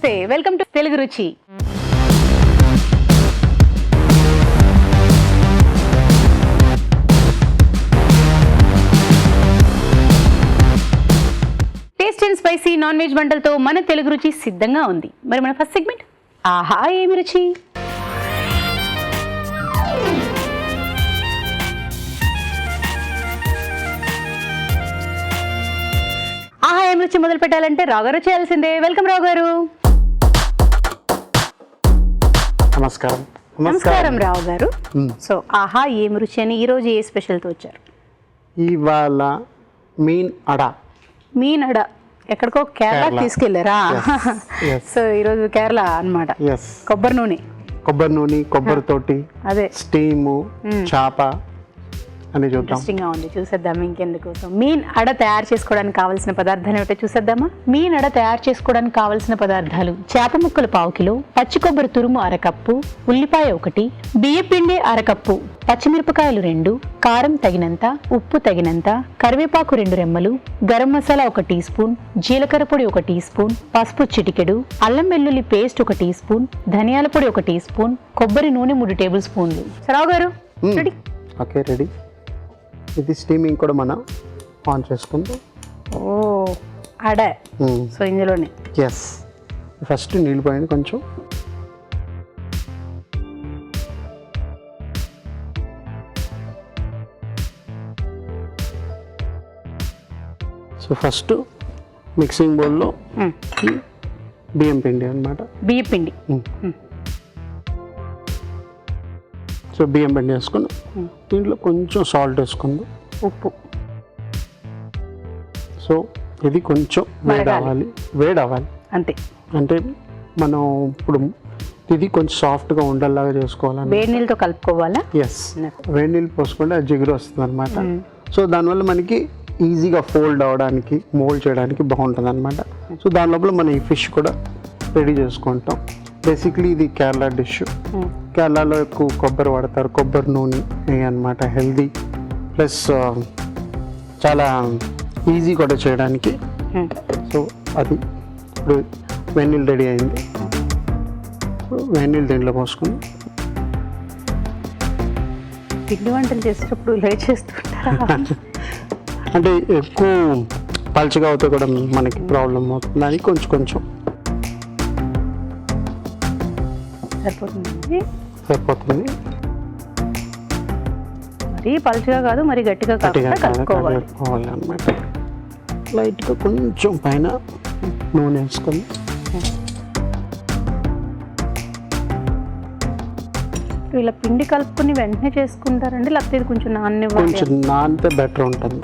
నమస్తే, welcome to Telugu రుచి. Taste and spicy non veg వంటలతో మన తెలుగు రుచి సిద్ధంగా ఉంది. మరి మన ఫస్ట్ సెగ్మెంట్ ఆహా ఏమి రుచి. ఆహా ఏం రుచి మొదలు పెట్టాలంటే రావు గారు చేయాల్సిందే. వెల్కమ్ రావు గారు. నమస్కారం. నమస్కారం రావు గారు. సో ఆహా ఏం రుచి అని ఈరోజు ఏ స్పెషల్తో వచ్చారు? ఇవాళ మీన్ అడ. మీన్ అడ ఎక్కడికో కేరళ తీసుకెళ్లారా? సో ఈరోజు కేరళ అన్నమాట. కొబ్బరి నూనె, కొబ్బరి తోటి, అదే స్టీము, చేప అని చూద్దాం. ఇంట్రెస్టింగ్ గా ఉంది, చూసేద్దాం. ఇంకెందుకు. సో మీన్ అడ తయారు చేసుకోవడానికి కావాల్సిన పదార్థాలు ఏమిటో చూసేద్దామా? మీన్ అడ తయారు చేసుకోవడానికి కావాల్సిన పదార్థాలు: చేప ముక్కలు 1/2 కిలో, పచ్చి కొబ్బరి తురుము 1/2 కప్పు, ఉల్లిపాయ 1, బియ్యపిండి 1/2 కప్పు, పచ్చిమిరపకాయలు 2, కారం తగినంత, ఉప్పు తగినంత, కరివేపాకు 2 రెమ్మలు, గరం మసాలా 1 టీ స్పూన్, జీలకర్ర పొడి 1 టీ స్పూన్, పసుపు చిటికెడు, అల్లం వెల్లుల్లి పేస్ట్ 1 టీ స్పూన్, ధనియాల పొడి 1 టీ స్పూన్, కొబ్బరి నూనె 3 టేబుల్ స్పూన్లు. రావు గారు రెడీ? Okay, ready. ఇది స్టీమింగ్ కూడా మనం ఆన్ చేసుకుందాం. ఓ అడ. సో ఇందులోనే ఎస్, ఫస్ట్ నీళ్ళు పోయింది కొంచెం. సో ఫస్ట్ మిక్సింగ్ బౌల్లో బియ్యం పిండి అన్నమాట. బియ్యం పిండి. సో బియ్యం పిండి వేసుకుని దీంట్లో కొంచెం సాల్ట్ వేసుకుందాం, ఉప్పు. సో ఇది కొంచెం వేడవ్వాలి అంతే. అంటే మనం ఇప్పుడు ఇది కొంచెం సాఫ్ట్గా ఉండేలాగా చేసుకోవాలని వేడి నీళ్ళతో కలుపుకోవాలా? ఎస్, వేడి నీళ్ళు పోసుకుంటే అది జిగురు వస్తుంది అనమాట. సో దానివల్ల మనకి ఈజీగా ఫోల్డ్ అవ్వడానికి, మోల్డ్ చేయడానికి బాగుంటుంది అనమాట. సో దాని లోపల మనం ఈ ఫిష్ కూడా రెడీ చేసుకుంటాం. బేసిక్లీ ఇది కేరళ డిష్. కేరళలో ఎక్కువ కొబ్బరి వాడతారు, కొబ్బరి నూనె అనమాట. హెల్దీ ప్లస్ చాలా ఈజీ కూడా చేయడానికి. సో అది ఇప్పుడు వెన్నీళ్ళు రెడీ అయింది. వెన్నీళ్ళు దీంట్లో పోసుకుని పిండి వంటలు చేసేటప్పుడు ఇలా చేస్తుంటారా? అంటే ఎక్కువ పలుచగా అవుతే కూడా మనకి ప్రాబ్లం అవుతుంది. దానికి కొంచెం కొంచెం సరిపోతుంది. మరి పలుచగా కాదు, మరి గట్టిగా కలుపుకోవాలి అన్నమాట. లైట్గా కొంచెం పైన నూనె వేసుకొని ఇలా పిండి కలుపుకొని వెంటనే చేసుకుంటారండి, లేకపోతే ఇది కొంచెం కొంచెం నానితే బెటర్ ఉంటుంది.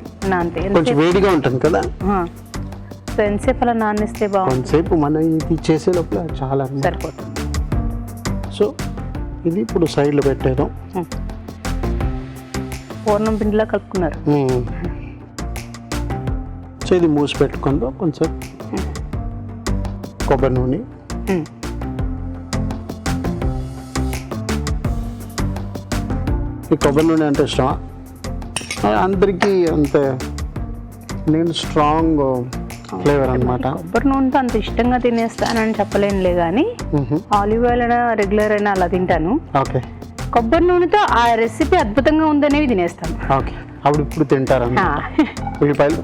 కొంచెం వేడిగా ఉంటుంది కదా. సో ఎంతసేపు అలా నానిస్తే బాగుంటుంది? కొంతసేపు మనం ఇది చేసే లోపల చాలా సరిపోతుంది. సో ఇది ఇప్పుడు సైడ్లో పెట్టేద్దాం. పూర్ణం పిండిలా కలుపుకున్నారు. సో ఇది మూసి పెట్టుకుందాం. కొంచెం కొబ్బరి నూనె, ఈ కొబ్బరి నూనె అంటే ఇష్టమా? అందరికీ అంతే. నేను స్ట్రాంగ్ ఫ్లేవర్ అనమాట. కొబ్బరి నూనెతో అంత ఇష్టంగా తినేస్తానని చెప్పలేనులే, కానీ ఆలివ్ ఆయిల్ అయినా రెగ్యులర్ అయినా అలా తింటాను. ఓకే, కొబ్బరి నూనెతో ఆ రెసిపీ అద్భుతంగా ఉందనేవి తినేస్తాను. ఓకే, అప్పుడు ఇప్పుడు తింటారు ఉల్లిపాయలు.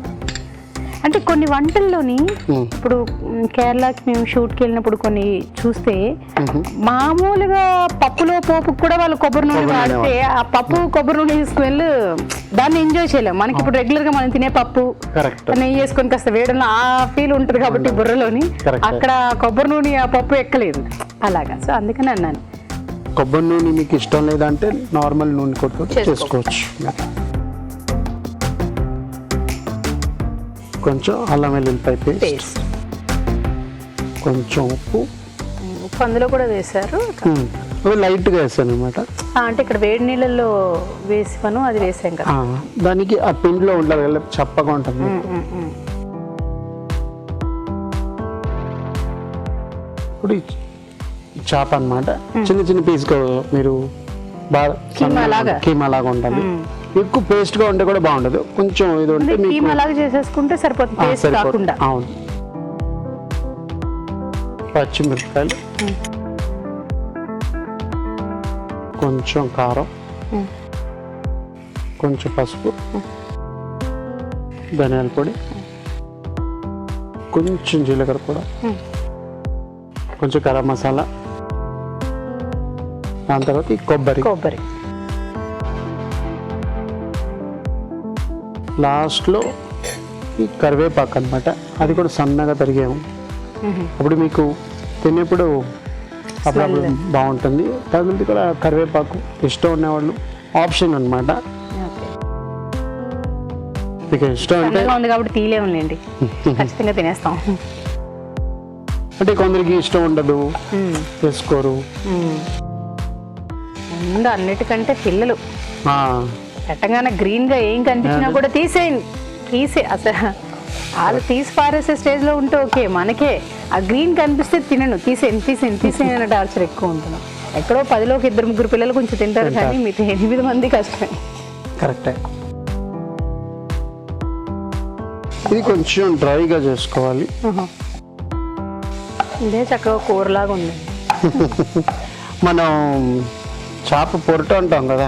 అంటే కొన్ని వంటల్లోని ఇప్పుడు కేరళకి మేము షూట్కి వెళ్ళినప్పుడు కొన్ని చూస్తే మామూలుగా పప్పులో పోపు కూడా వాళ్ళు కొబ్బరి నూనె వాడితే ఆ పప్పు కొబ్బరి నూనె తీసుకువెళ్ళి దాన్ని ఎంజాయ్ చేయలేము. మనకి ఇప్పుడు రెగ్యులర్ గా మనం తినే పప్పు నెయ్యి వేసుకొని కాస్త వేయడంలో ఆ ఫీల్ ఉంటుంది కాబట్టి బుర్రలోని, అక్కడ కొబ్బరి నూనె ఆ పప్పు ఎక్కలేదు అలాగా. సో అందుకని అన్నాను. కొబ్బరి నూనె మీకు ఇష్టం లేదంటే నార్మల్ నూనె కొట్టుకొని చేసుకోవచ్చు. కొంచెం అల్లం వెల్లుల్లిపాయ పేస్ట్, కొంచెం ఉప్పు అందులో కూడా వేశారు. లైట్గా వేసాను అనమాట. అంటే ఇక్కడ వేడి నీళ్ళల్లో వేసాను, అది వేసాం కదా. దానికి ఆ పిండిలో ఉండాలి కదా, చప్పగా ఉంటుంది. ఇప్పుడు చేప అనమాట చిన్న చిన్న పీస్గా మీరు బాగా కీమా లాగా ఉండాలి. ఎక్కువ పేస్ట్ గా ఉంటే కూడా బాగుండదు, కొంచెం ఇది ఉంటే కీమా లాగా చేసేసుకుంటే సరిపోతుంది, పేస్ట్ కాకుండా. అవును, పచ్చిమిరపకాయలు, కొంచెం కారం, కొంచెం పసుపు, ధనియాల పొడి, కొంచెం జీలకర్ర కూడా, కొంచెం గరం మసాలా, దాని తర్వాత ఈ కొబ్బరి, లాస్ట్లో ఈ కరివేపాకు అనమాట. అది కూడా సన్నగా తరిగాము. అప్పుడు మీకు తినేప్పుడు అప్పుడప్పుడు బాగుంటుంది. తగిలింది కూడా కరివేపాకు ఇష్టం ఉన్నవాళ్ళు ఆప్షన్ అనమాట. మీకు ఇష్టం అంటే ఉంది కాబట్టి తీలేములేండి, ఖచ్చితంగా తినేస్తాం. అంటే కొందరికి ఇష్టం ఉండదు, చేసుకోరు. ముందు అన్నిటికంటే పిల్లలు పెట్టగానే గ్రీన్గా ఏం కనిపించినా కూడా తీసే అసలు వాళ్ళు తీసి పారేసే స్టేజ్లో ఉంటే ఓకే, మనకే ఆ గ్రీన్ కనిపిస్తే తీసేయను అనే టార్చర్ ఎక్కువ ఉంటుంది. ఎక్కడో 10లోకి 2-3 పిల్లలు కొంచెం తింటారు, కానీ మిగతా 8 మంది కష్టమే. కరెక్టే. ఇది కొంచెం డ్రైగా చేసుకోవాలి. ఇదే చక్కగా కూరలాగా ఉంది. మనం చేప పొరటు అంటాం కదా,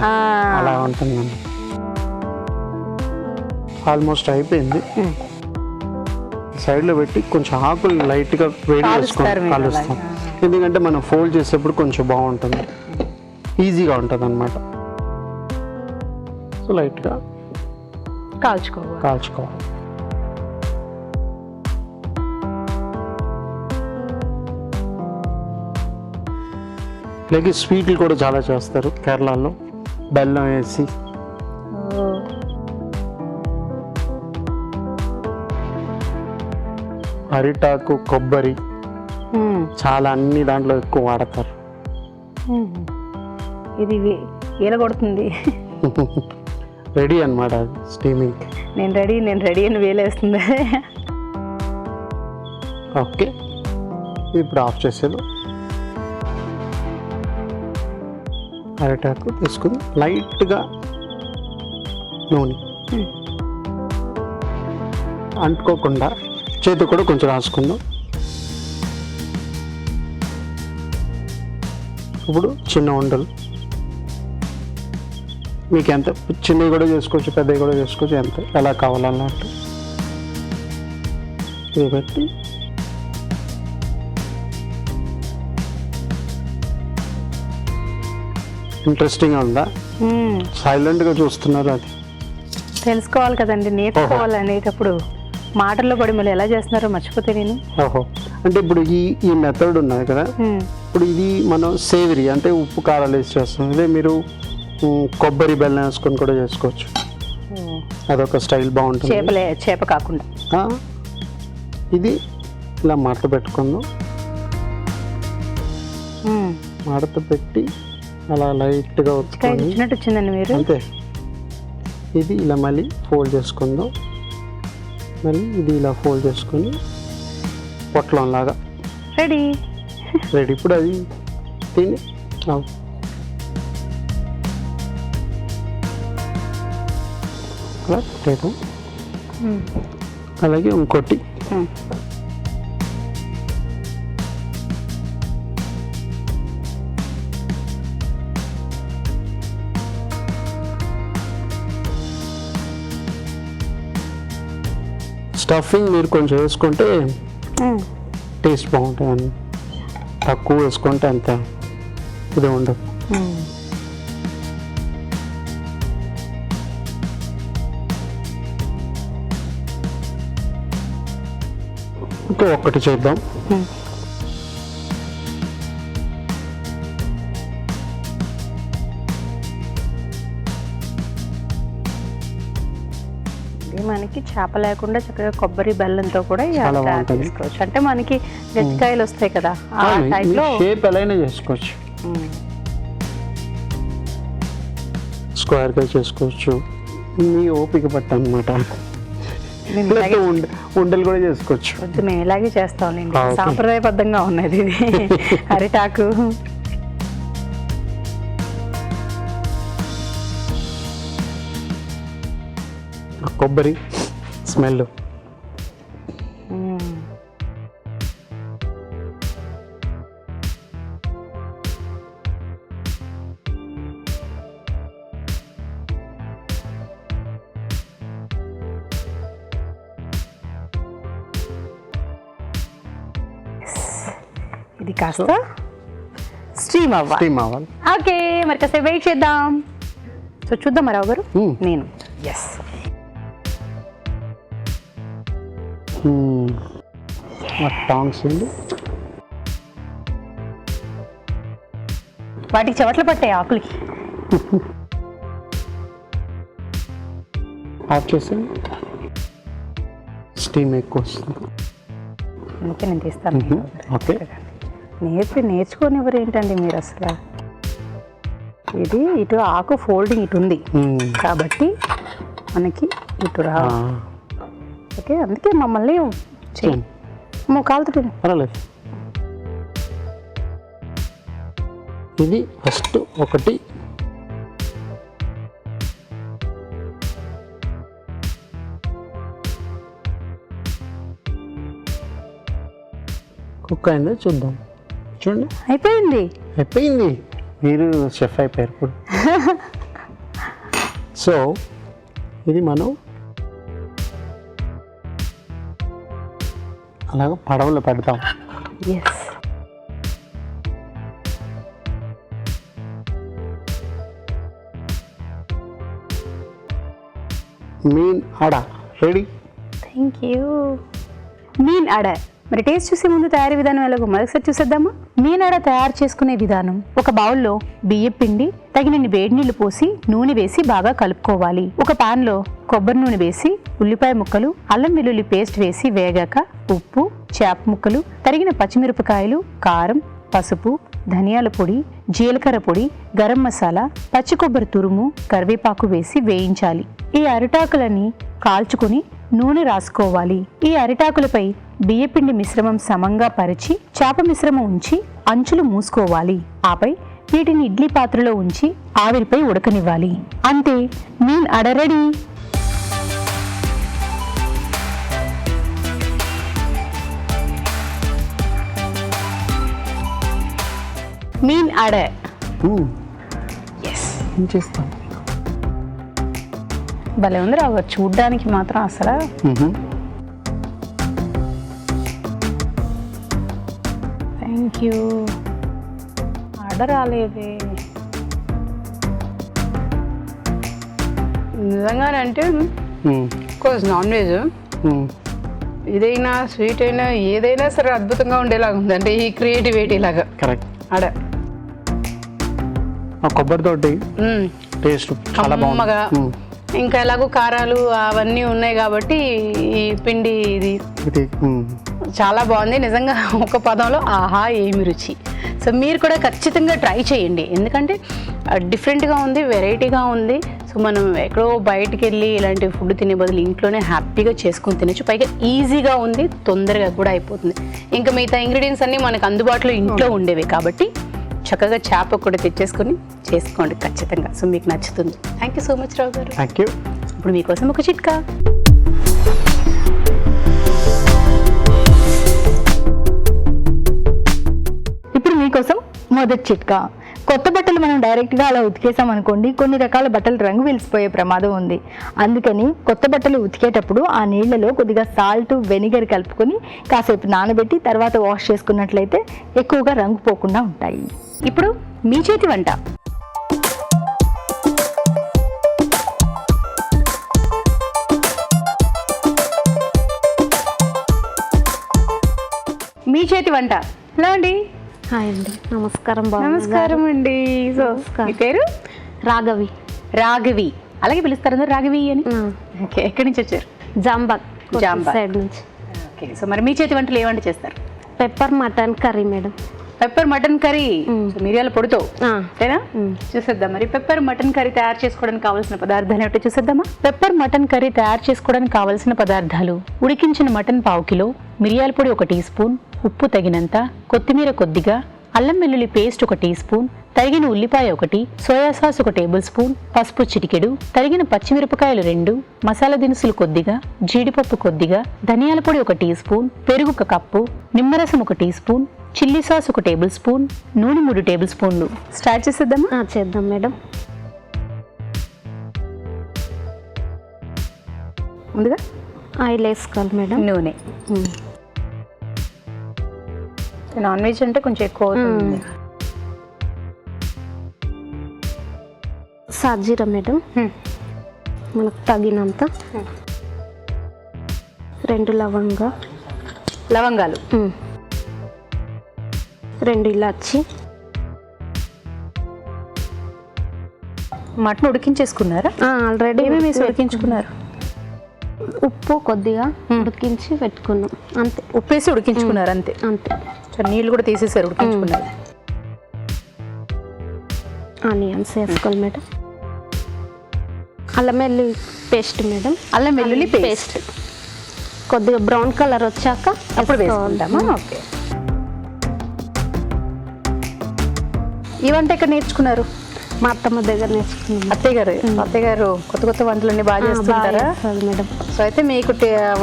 అలా ఉంటుందండి. ఆల్మోస్ట్ అయిపోయింది. సైడ్లో పెట్టి కొంచెం ఆకులు లైట్గా వేడి చేసుకొని కలుస్తాం. ఎందుకంటే మనం ఫోల్డ్ చేసేప్పుడు కొంచెం బాగుంటుంది, ఈజీగా ఉంటుంది అన్నమాట. సో లైట్గా కాల్చుకోవాలి. అలాగే స్వీట్లు కూడా చాలా చేస్తారు కేరళలో, బెల్లం వేసి. అరిటాకు, కొబ్బరి చాలా అన్ని దాంట్లో ఎక్కువ వాడతారు. ఇది వేలగొడుతుంది. రెడీ అన్నమాట స్టీమింగ్. నేను రెడీ అని వేలేస్తుంది. ఓకే, ఇప్పుడు ఆఫ్ చేసేది. అరిటాకు తీసుకుని లైట్గా నూనె అంటుకోకుండా చేతి కూడా కొంచెం రాసుకుందాం. ఇప్పుడు చిన్న ఉండలు మీకు ఎంత చిన్నవి కూడా చేసుకోవచ్చు, పెద్దవి కూడా చేసుకోవచ్చు, ఎంత ఎలా కావాలన్నట్టు ఇది పెట్టి ఇంట్రెస్టింగ్గా ఉందా? సైలెంట్గా చూస్తున్నారు. అది తెలుసుకోవాలి కదండి, నేర్చుకోవాలి. అనేటప్పుడు మాటల్లో పడి మళ్ళీ ఎలా చేస్తున్నారో మర్చిపోతే నేను. ఓహో, అంటే ఇప్పుడు ఈ మెథడ్ ఉన్నది కదా, ఇప్పుడు ఇది మనం సేవరీ అంటే ఉప్పు కారాలు వేసి చేస్తాం. ఇదే మీరు కొబ్బరి బెల్లం వేసుకొని కూడా చేసుకోవచ్చు. అదొక స్టైల్ బాగుంటుంది. చేప కాకుండా ఇది ఇలా మడత పెట్టుకుందాం. మడత పెట్టి అలా లైట్గా వచ్చిందండి మీరు. అంతే. ఇది ఇలా మళ్ళీ ఫోల్డ్ చేసుకుందాం. మళ్ళీ ఇది ఇలా ఫోల్డ్ చేసుకొని పొట్లంలాగా రెడీ. ఇప్పుడు అది తిని అలా పెట్టేద్దాం. అలాగే ఇంకోటి స్టఫింగ్ మీరు కొంచెం వేసుకుంటే టేస్ట్ బాగుంటుంది. తక్కువ వేసుకుంటే అంత ఇది ఉండదు. ఇంకా ఒక్కటి చేద్దాం. మనకి చేప లేకుండా చక్కగా కొబ్బరి బెల్లంతో కూడా చేసుకోవచ్చు. అంటే మనకి గజ్జికాయలు వస్తాయి కదా, ఆ టైప్లో షేప్ ఎలా చేసుకోవచ్చు. స్క్వేర్గా చేసుకోవచ్చు, మీ ఓపిక పట్ట అనమాట. ఉండలు కూడా చేసుకోవచ్చు. మేము ఇలాగే చేస్తాం. సాంప్రదాయబద్ధంగా ఉన్నది ఇది అరిటాకు. కొబ్బరి స్మెల్ ఇది కాస్త స్టీమ్ అవ్వాలి. ఓకే, మరి కాసేపు వెయిట్ చేద్దాం. సో చూద్దాం రావు గారు. నేను ఎస్ టాంగ్స్ అండి, వాటికి చెవట్లు పట్టాయి ఆకులకి. ఆఫ్ చేసి స్టీమ్ ఎక్కువ వస్తుంది. అందుకే నేను తీస్తాను. ఓకే, నేర్చుకోనివ్వరు ఏంటండి మీరు అసలు. ఇది ఇటు ఆకు ఫోల్డింగ్ ఇటు ఉంది కాబట్టి మనకి ఇటు రా. ఓకే, అందుకే మమ్మల్ని కాలుతుంది. పర్వాలేదు. ఇది ఫస్ట్ ఒకటి కుక్ అయిందో చూద్దాం. చూడండి, అయిపోయింది. మీరు షెఫ్ అయిపోయారు ఇప్పుడు. సో ఇది మనం అలాగ పడవలో పెడతాం. మీన్ అడ రెడీ. Thank you. మీన్ అడ మరి టేస్ట్ చూసే ముందు తయారీ విధానం ఎలాగో మరొకసారి చూసేద్దామా. మీన్ అడ తయారు చేసుకునే విధానం: ఒక బౌల్లో బియ్యం పిండి, తగినన్ని వేడి నీళ్లు పోసి నూనె వేసి బాగా కలుపుకోవాలి. ఒక పాన్ లో కొబ్బరి నూనె వేసి ఉల్లిపాయ ముక్కలు, అల్లం వెల్లుల్లి పేస్ట్ వేసి వేగాక ఉప్పు, చేప ముక్కలు, తరిగిన పచ్చిమిరపకాయలు, కారం, పసుపు, ధనియాల పొడి, జీలకర్ర పొడి, గరం మసాలా, పచ్చి కొబ్బరి తురుము, కరివేపాకు వేసి వేయించాలి. ఈ అరిటాకులని కాల్చుకుని నూనె రాసుకోవాలి. ఈ అరిటాకులపై బియ్యపిండి మిశ్రమం సమంగా పరిచి చేప మిశ్రమం ఉంచి అంచులు మూసుకోవాలి. ఆపై వీటిని ఇడ్లీ పాత్రలో ఉంచి ఆవిరిపై ఉడకనివ్వాలి. అంతే, మీన్ అడ రెడీ. మీన్ అడ చేస్తాం. భలే ఉంది రావు గారు, చూడ్డానికి మాత్రం అసలు. Thank you. ఆర్డర్ రాలేదే నిజంగానంటే. కోర్స్ నాన్ వెజ్ ఇదైనా స్వీట్ అయినా ఏదైనా సరే అద్భుతంగా ఉండేలాగా ఉంది. అంటే ఈ క్రియేటివిటీ లాగా. కరెక్ట్. ఆడ కొబ్బరితోటి టేస్ట్ చాలా బాగుంది. ఇంకా ఎలాగో కారాలు అవన్నీ ఉన్నాయి కాబట్టి ఈ పిండి ఇది చాలా బాగుంది నిజంగా. ఒక పదంలో ఆహా ఏమి రుచి. సో మీరు కూడా ఖచ్చితంగా ట్రై చేయండి, ఎందుకంటే డిఫరెంట్గా ఉంది, వెరైటీగా ఉంది. సో మనం ఎక్కడో బయటికి వెళ్ళి ఇలాంటి ఫుడ్ తినే బదులు ఇంట్లోనే హ్యాపీగా చేసుకొని తినచ్చు. పైగా ఈజీగా ఉంది, తొందరగా కూడా అయిపోతుంది. ఇంకా మిగతా ఇంగ్రీడియంట్స్ అన్నీ మనకు అందుబాటులో ఇంట్లో ఉండేవి కాబట్టి చక్కగా చేప కూడా తెచ్చేసుకొని చేసుకోండి ఖచ్చితంగా. సో మీకు నచ్చుతుంది. Thank you so much Rao garu. Thank you. ఇప్పుడు మీకోసం ఒక చిట్కా. ఇప్పుడు మీకోసం మొదటి చిట్కా. కొత్త బట్టలు మనం డైరెక్ట్గా అలా ఉతికేసాం అనుకోండి, కొన్ని రకాల బట్టలు రంగు వెలిసిపోయే ప్రమాదం ఉంది. అందుకని కొత్త బట్టలు ఉతికేటప్పుడు ఆ నీళ్లలో కొద్దిగా సాల్ట్, వెనిగర్ కలుపుకొని కాసేపు నానబెట్టి తర్వాత వాష్ చేసుకున్నట్లయితే ఎక్కువగా రంగు పోకుండా ఉంటాయి. ఇప్పుడు మీ చేతి వంట. మీ చేతి వంట. హలో అండి. హాయ్ అండి, నమస్కారం. నమస్కారం అండి. సో మీ పేరు? రాఘవి. రాఘవి అలాగే పిలుస్తారు రాఘవి అని. ఓకే, ఎక్కడి నుంచి వచ్చారు? జాంబాగ్ సైడ్ నుంచి. ఓకే, సో మరి మీ చేతి వంటలు ఏ వంట చేస్తారు? Pepper mutton curry madam. Pepper mutton curry మిరియాల పొడితో అంతేనా? చూసేద్దాం మరి పెప్పర్ మటన్ కర్రీ తయారు చేసుకోవడానికి కావాల్సిన పదార్థాలు ఏమిటో చూసేద్దామా. పెప్పర్ మటన్ కర్రీ తయారు చేసుకోవడానికి కావాల్సిన పదార్థాలు: ఉడికించిన మటన్ 1/2 కిలో, మిరియాల పొడి 1 టీ స్పూన్, ఉప్పు తగినంత, కొత్తిమీర కొద్దిగా, అల్లం వెల్లుల్లి పేస్ట్ 1 టీ స్పూన్, తరిగిన ఉల్లిపాయ 1, సోయా సాస్ 1 టేబుల్ స్పూన్, పసుపు చిటికెడు, తరిగిన పచ్చిమిరపకాయలు 2, మసాలా దినుసులు కొద్దిగా, జీడిపప్పు కొద్దిగా, ధనియాల పొడి 1 టీ స్పూన్, పెరుగు 1 కప్పు, నిమ్మరసం 1 teaspoon, chilli sauce 1 tablespoon, నూనె 3 టేబుల్ స్పూన్లు. స్టార్ట్ చేసేద్దామా? చేద్దాం మేడం. ముందుగా ఆయిల్ వేసుకోవాలి మేడం. నూనె. నాన్ వెజ్ అంటే కొంచెం ఎక్కువ అవుతుంది. సాజీరా మేడం, మనకు తగినంత. 2 లవంగాలు, 2 ఇలాచి. మటన్ ఉడికించేసుకున్నారా? ఆల్రెడీ ఏమేమి వేసి ఉడికించుకున్నారు? ఉప్పు కొద్దిగా ఉడికించి పెట్టుకున్నాం అంతే. ఉప్పు వేసి ఉడికించుకున్నారు అంతే. అంతే. నీళ్ళు కూడా తీసేసారు ఉడికించుకున్నారు. ఆనియన్స్ వేసుకోవాలి మేడం. అల్లం వెల్లుల్లి పేస్ట్ మేడం. అల్లం వెల్లుల్లి పేస్ట్ కొద్దిగా బ్రౌన్ కలర్ వచ్చాక అప్పుడు వేసుకుంటామా? ఓకే. ఈ వంట ఎక్కడ నేర్చుకున్నారు? మా అత్తమ్మ దగ్గర నేర్చుకున్నాం. అత్తయ్య గారు కొత్త కొత్త వంటలన్నీ బాగా చేస్తుంటారా మేడం? సో అయితే మీకు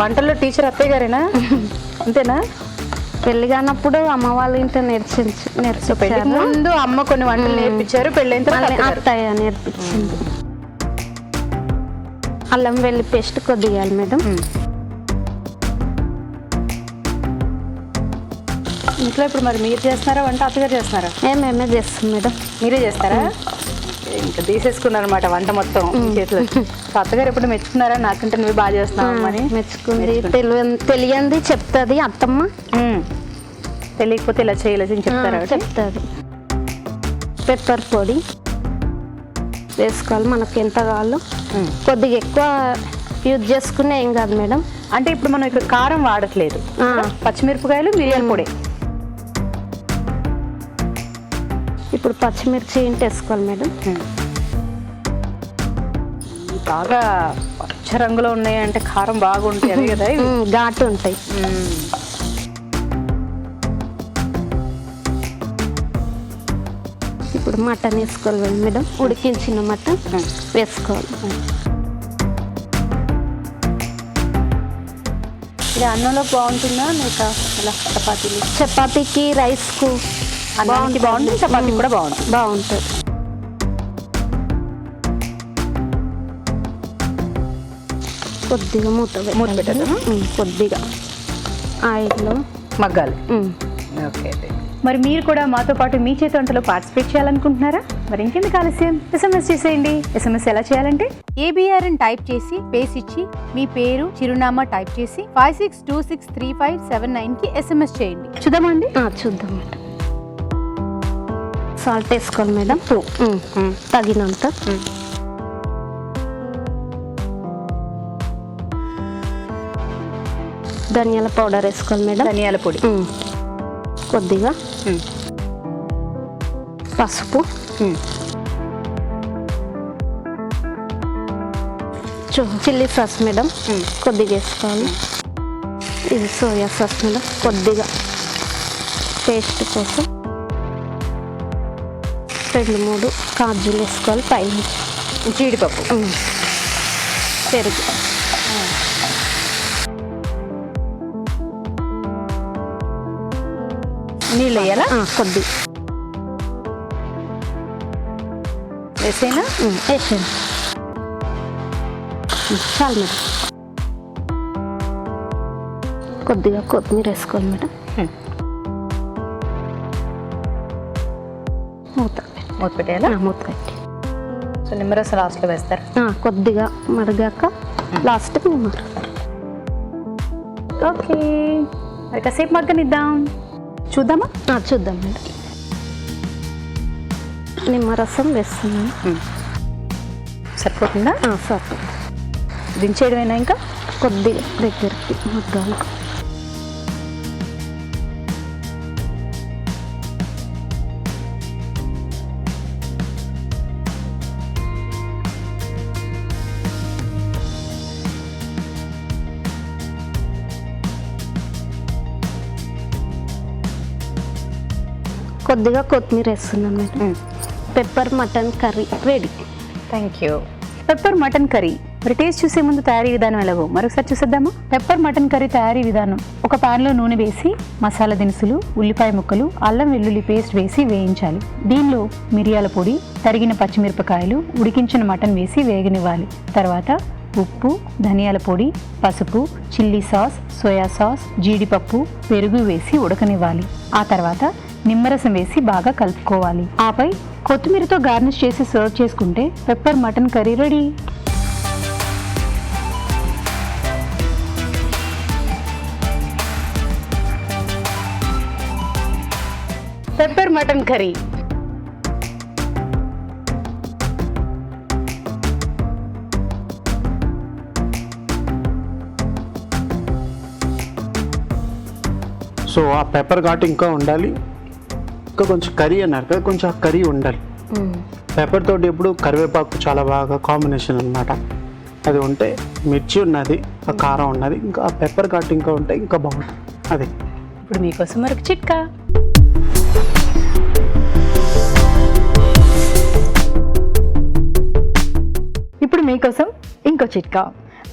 వంటల్లో టీచర్ అత్తయ్య గారేనా? అంతేనా? పెళ్లి కానప్పుడు అమ్మ వాళ్ళ ఇంట్లో పెళ్లికి ముందు అమ్మ కొన్ని వంటలు నేర్పించారు, పెళ్ళైన తర్వాత అత్తయ్య నేర్పించింది. అల్లం వెల్లి పేస్ట్ కొద్దిగా వేయాలి మేడం. ఇంట్లో ఇప్పుడు మరి మీరు చేస్తున్నారా వంట, అత్తగారు చేస్తున్నారా? మేమే చేస్తాం మేడం. మీరే చేస్తారా? ఇంకా తీసేసుకున్నారనమాట వంట మొత్తం చేతిలో. అత్తగారు ఎప్పుడు మెచ్చుకున్నారా నాకంటే నువ్వు బాగా చేస్తున్నావు అని? మెచ్చుకుంది. తెలియంది చెప్తుంది అత్తమ్మ, తెలియకపోతే ఇలా చేయలేదని చెప్తారా? చెప్తుంది. పెప్పర్ పొడి వేసుకోవాలి మనకి ఎంత కావాలో. కొద్దిగా ఎక్కువ యూజ్ చేసుకునే ఏం కాదు మేడం. అంటే ఇప్పుడు మనం ఇక్కడ కారం వాడట్లేదు, పచ్చిమిరపకాయలు మిరియాల పొడి. ఇప్పుడు పచ్చిమిర్చి ఇంటి వేసుకోవాలి మేడం. బాగా పచ్చ రంగులో ఉన్నాయి అంటే కారం బాగుంటాయి అదే కదా? ఘాటు ఉంటాయి. ఇప్పుడు మటన్ వేసుకోవాలి మేడం. ఉడికించిన మటన్ వేసుకోవాలి. ఇది అన్నంలో బాగుంటుందా లేక ఇలా చపాతీలు? చపాతీకి, రైస్కు అన్నానికి బాగుంటుంది, చపాతీ కూడా బాగుంటుంది. కొద్దిగా మూత పెట్టదు. కొద్దిగా ఆయిల్లో మగ్గాలి. ఓకే. మరి మీరు కూడా మాతో పాటు మీ చేతి వంటలో పార్టిసిపేట్ చేయాలనుకుంటున్నారా? మరి ఇంకెందుకు ఆలస్యం, SMS చేసేయండి. SMS ఎలా చేయాలంటే ABR అని టైప్ చేసి పేస్ ఇచ్చి మీ పేరు, చిరునామా టైప్ చేసి 56263579 కి SMS చేయండి. చూద్దామా అండి? చూద్దాం మేడం. సాల్ట్ వేసుకోవాలి మేడం, తగినంత. ధనియాల పౌడర్ వేసుకోవాలి మేడం. ధనియాల పొడి కొద్దిగా, పసుపు, చిల్లీ సాస్ మేడం కొద్దిగా వేసుకోవాలి. ఇది సోయా సాస్ మేడం కొద్దిగా టేస్ట్ కోసం. 2-3 కాజులు వేసుకోవాలి పైన. జీడిపప్పు, పెరుగు, నీళ్ళు వేయాలా? కొద్ది వేసేనా? వేసాను. చాలు మేడం. కొద్దిగా కొత్తిమీర వేసుకోవాలి మేడం. మూత పెట్టేయాలా? మూత పెట్టి. సో నిమ్మరసం లాస్ట్లో వేస్తారు. కొద్దిగా మరిగాక లాస్ట్ నిమ్మర. ఓకే, మరి కాసేపు మగ్గనిద్దాం. చూద్దామా? చూద్దాం మేడం. నిమ్మరసం వేస్తున్నాను. సరిపోతుందా? సరిపోతుంది. దించేయడమేనా ఇంకా? కొద్దిగా దగ్గరికి మగ్గాలి. కొద్దిగా కొత్తిమీర వేస్తున్నాం madam. Pepper mutton curry ready. Thank you. Pepper mutton curry. మరి టేస్ట్ చూసే ముందు తయారీ విధానం ఎలాగో మరొకసారి చూసేద్దామా? పెప్పర్ మటన్ కర్రీ తయారీ విధానం: ఒక ప్యాన్లో నూనె వేసి మసాలా దినుసులు, ఉల్లిపాయ ముక్కలు, అల్లం వెల్లుల్లి పేస్ట్ వేసి వేయించాలి. దీనిలో మిరియాల పొడి, తరిగిన పచ్చిమిరపకాయలు, ఉడికించిన మటన్ వేసి వేగనివ్వాలి. తర్వాత ఉప్పు, ధనియాల పొడి, పసుపు, చిల్లీ సాస్, సోయా సాస్, జీడిపప్పు, పెరుగు వేసి ఉడకనివ్వాలి. ఆ తర్వాత నిమ్మరసం వేసి బాగా కలుపుకోవాలి. ఆపై కొత్తిమీరతో గార్నిష్ చేసి సర్వ్ చేసుకుంటే pepper mutton curry ready. Pepper mutton curry. So ఆ పెప్పర్ ఘాట్ ఇంకా ఉండాలి, ఇంకా కొంచెం కర్రీ అన్నారు కదా, కొంచెం ఆ కర్రీ ఉండాలి. పెప్పర్ తోటి ఎప్పుడు కరివేపాకు చాలా బాగా కాంబినేషన్ అన్నమాట. అది ఉంటే మిర్చి ఉన్నది, ఆ కారం ఉన్నది, ఇంకా ఆ పెప్పర్ ఘాట్ ఇంకా ఉంటే ఇంకా బాగుంటుంది. అది ఇప్పుడు మీకోసం మరొక చిట్కా. ఇప్పుడు మీకోసం ఇంకో చిట్కా.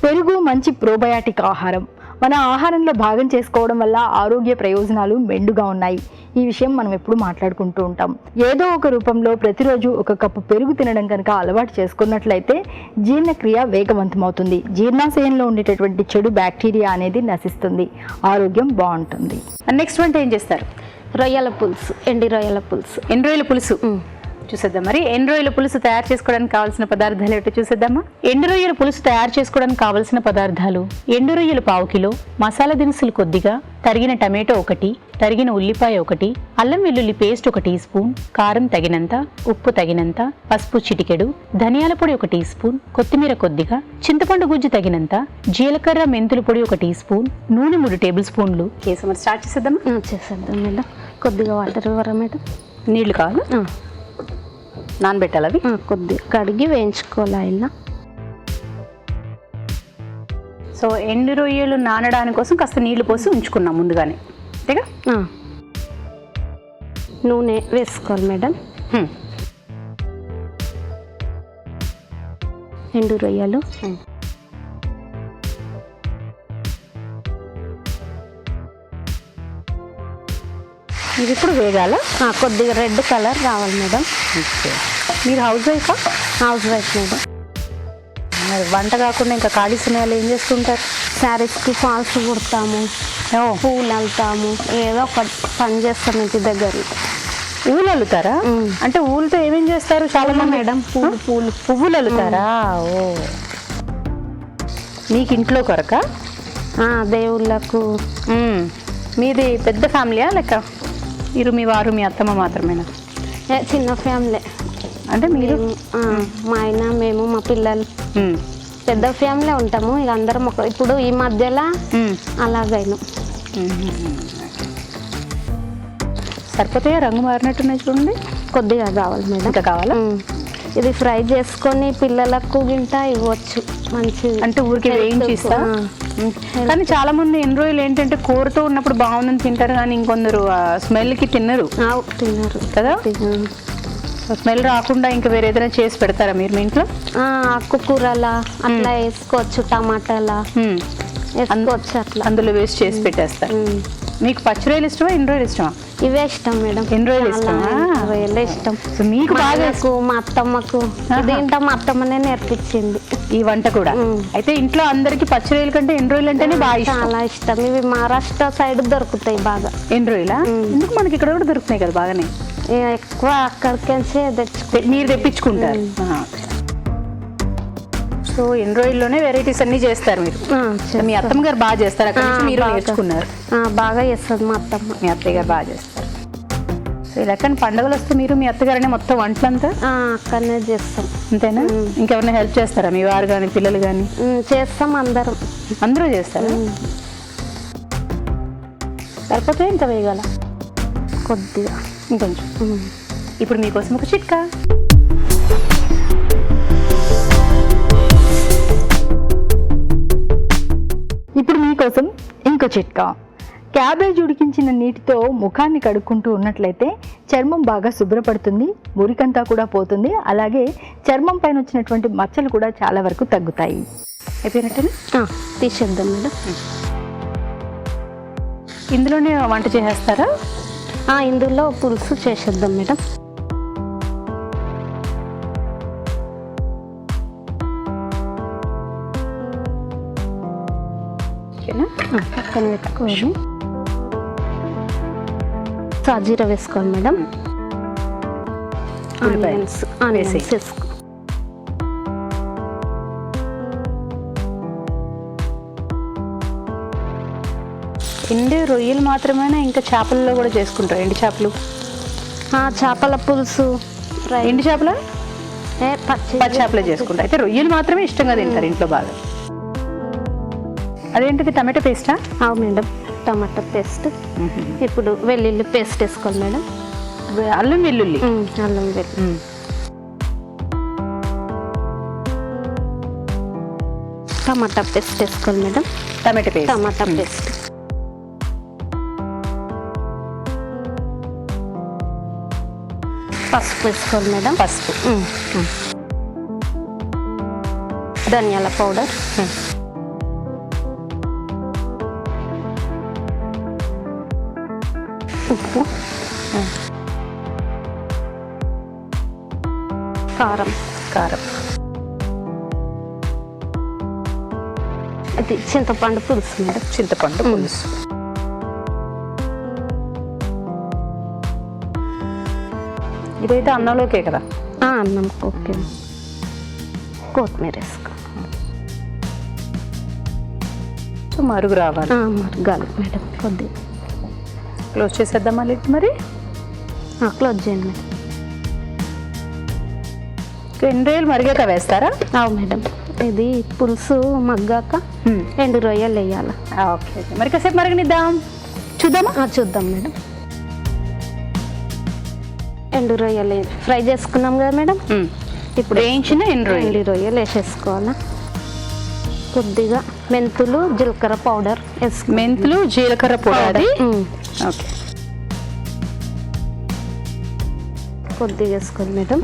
పెరుగు మంచి ప్రోబయాటిక్ ఆహారం. మన ఆహారంలో భాగం చేసుకోవడం వల్ల ఆరోగ్య ప్రయోజనాలు మెండుగా ఉన్నాయి. ఈ విషయం మనం ఎప్పుడు మాట్లాడుకుంటూ ఉంటాం. ఏదో ఒక రూపంలో ప్రతిరోజు ఒక కప్పు పెరుగు తినడం కనుక అలవాటు చేసుకున్నట్లయితే జీర్ణక్రియ వేగవంతమవుతుంది. జీర్ణాశయంలో ఉండేటటువంటి చెడు బ్యాక్టీరియా అనేది నశిస్తుంది, ఆరోగ్యం బాగుంటుంది. నెక్స్ట్ వంట ఏం చేస్తారు? రొయ్యల పులుసు, ఎండి రొయ్యల పులుసు. ఎండు రొయ్యల పులుసు చూసేద్దాం. మరి ఎండు రొయ్యల పులుసు తయారు చేసుకోవడానికి కావాల్సిన పదార్థాలు ఏమిటో చూసేద్దామా? ఎండు రొయ్యల పులుసు తయారు చేసుకోవడానికి కావాల్సిన పదార్థాలు: ఎండు రొయ్యలు 1/2 కిలో, మసాలా దినుసులు కొద్దిగా, తరిగిన టమాటో 1, తరిగిన ఉల్లిపాయ 1, అల్లం వెల్లుల్లి పేస్ట్ 1 టీ స్పూన్, కారం తగినంత, ఉప్పు తగినంత, పసుపు చిటికెడు, ధనియాల పొడి 1 టీ స్పూన్, కొత్తిమీర కొద్దిగా, చింతపండు గుజ్జు తగినంత, జీలకర్ర మెంతుల పొడి 1 టీ స్పూన్, నూనె 3 టేబుల్ స్పూన్లు. కేసు మరి స్టార్ట్ చేసేద్దామా? చేసేద్దాం మేడం. కొద్దిగా వాటర్ ఇవ్వరా మేడం? నీళ్లు కావాలి, నానబెట్టాలి. అవి కొద్దిగా కడిగి వేయించుకోవాలి ఆయిల్లో. సో ఎండు రొయ్యలు నానడానికి కోసం కాస్త నీళ్లు పోసి ఉంచుకున్నాం ముందుగానే, అంతేగా? నూనె వేసుకోవాలి మేడం. ఎండు రొయ్యలు ఇది ఇప్పుడు వేగాల. కొద్దిగా రెడ్ కలర్ రావాలి మేడం. మీరు హౌస్ వైఫా? House wife madam. మరి వంట కాకుండా ఇంకా ఖాళీ సమయాలు ఏం చేస్తుంటారు? శారీస్కి ఫాల్స్ కుడతాము, పూలు అల్లుతాము, ఏదో ఒక పని చేస్తాం ఇంటి దగ్గర. ఊలు అల్లుతారా? అంటే ఊళ్ళతో ఏమేం చేస్తారు? చాలా మేడం పువ్వులు అల్లుతారా? ఓ, మీకు ఇంట్లో కొరక? దేవుళ్ళకు. మీది పెద్ద ఫ్యామిలీయా లేక మీరు మీ వారు మీ అత్తమ్మ మాత్రమేనా? చిన్న ఫ్యామిలీ. అంటే మీరు, మా ఆయన, మేము, మా పిల్లలు పెద్ద ఫ్యామిలీ ఉంటాము. ఇక అందరం ఇప్పుడు ఈ మధ్యలో అలాగైనా సరిపోతాయా? రంగు మారినట్టున్నాయి చూడండి. కొద్దిగా కావాలి మేడం. ఇంకా కావాలా? ఇది ఫ్రై చేసుకొని పిల్లలకు గింట ఇవ్వచ్చు మంచి. అంటే ఊరికి వేయించి ఇస్తా. కానీ చాలా మంది ఎన్ని రోజులు ఏంటంటే కూరతో ఉన్నప్పుడు బాగుందని తింటారు, కానీ ఇంకొందరు స్మెల్కి తిన్నారు కదా. స్మెల్ రాకుండా ఇంకా వేరే ఏదైనా చేసి పెడతారా మీరు మీ ఇంట్లో? ఆకుకూరలా అట్లా వేసుకోవచ్చు, టమాటాలా వేసుకోవచ్చు, అట్లా అందులో వేస్ట్ చేసి పెట్టేస్తారు. మీకు పచ్చి రొయ్యలు ఇష్టమా, ఎండు రొయ్యలు ఇష్టమా? ఇవే ఇష్టం మేడం. ఎండు రొయ్యలు ఇష్టమా? రొయ్యలే ఇష్టం. సో మీకు బాగా, మా అత్తమ్మకు దీంట్లో మా అత్తమ్మనే నేర్పించింది ఈ వంట కూడా. అయితే ఇంట్లో అందరికి పచ్చి రొయ్యల కంటే ఎండు రొయ్యలు అంటేనే బాగా ఇష్టం. చాలా ఇష్టం. ఇవి మహారాష్ట్ర సైడ్ దొరుకుతాయి బాగా ఎండు రొయ్యలా? ఎందుకు మనకి ఇక్కడ కూడా దొరుకుతున్నాయి కదా బాగానే. ఎక్కువ అక్కడికి మీరు తెప్పించుకుంటారు. సో ఎండు రొయ్యల్లోనే వెరైటీస్ అన్ని చేస్తారు మీరు. మీ అత్తమ్మ గారు బాగా చేస్తారు, అక్కడ నుంచి మీరు నేర్చుకున్నారు. బాగా చేస్తుంది మా అత్తమ్మ. మీ అత్తయ్య గారు బాగా చేస్తారు. సో ఇలా కానీ పండుగలు వస్తే మీరు మీ అత్తగారనే మొత్తం వంటలంతా అక్కడనే చేస్తాం. అంతేనా? ఇంకెవరైనా హెల్ప్ చేస్తారా? మీ వారు కానీ పిల్లలు కానీ? చేస్తాం, అందరం. అందరూ చేస్తారా? సరిపోతే ఇంకా వేయగల కొద్దిగా ఇంకొంచెం. ఇప్పుడు మీకోసం ఒక చిట్కా. ఇప్పుడు మీకోసం ఇంకో చిట్కా. క్యాబేజ్ ఉడికించిన నీటితో ముఖాన్ని కడుక్కుంటూ ఉన్నట్లయితే చర్మం బాగా శుభ్రపడుతుంది, మురికంతా కూడా పోతుంది, అలాగే చర్మం పైన వచ్చినటువంటి మచ్చలు కూడా చాలా వరకు తగ్గుతాయి. అయిపోయినట్టేనా? తీసేద్దాం మేడం. ఇందులోనే వంట చేసేస్తారా? ఇందులో పులుసు చేసేద్దాం మేడం. పక్కన పెట్టుకోవాలి. సాజీరా వేసుకోవాలి మేడం. ఆనియన్స్ వేసుకో. ఎండు రొయ్యలు మాత్రమేనా, ఇంకా చేపల్లో కూడా చేసుకుంటారు? ఎండు చేపలు, చేపల పులుసు, ఎండు చేపల పచ్చి చేపలే చేసుకుంటారు. అయితే రొయ్యలు మాత్రమే ఇష్టంగా తింటారు ఇంట్లో బాగా. అదేంటిది, టమాటో పేస్టా? అవు మేడం, టమాటా పేస్ట్. ఇప్పుడు వెల్లుల్లి పేస్ట్ వేసుకోవాలి మేడం. అల్లం వెల్లుల్లి. అల్లం వెల్లుల్లి. టమాటా పేస్ట్ వేసుకోవాలి మేడం. టమాటా పేస్ట్. పసుపు వేసుకోవాలి మేడం. పసుపు. ధనియాల పౌడర్, ఉప్పు, కారం. అది చింతపండు పులుసు మేడం. చింతపండు పులుసు. ఇదైతే అన్నంలోకే కదా? అన్నం. ఓకే. కొత్తిమీర వేసుకో. మరుగు రావాలి. మరగాలి మేడం. కొద్దిగా క్లోజ్ చేసేద్దాం మళ్ళీ. మరి క్లోజ్ చేయండి మేడం. ఎండు రొయ్యలు మరిగాక వేస్తారా? అవు మేడం. ఇది పులుసు మగ్గాక ఎండు రొయ్యలు వేయాలి. ఓకే. మరి కాసేపు మరగనిద్దాం, చూద్దామా? చూద్దాం మేడం. ఎండు రొయ్యలు ఫ్రై చేసుకున్నాం కదా మేడం. ఇప్పుడు వేయించిన ఎండు రొయ్యలు వేసేసుకోవాలా. కొద్దిగా మెంతులు జీలకర్ర పౌడర్ వేసుకో. మెంతులు జీలకర్ర పౌడర్. ఓకే. కొద్దిగా వేసుకోవాలి మేడం.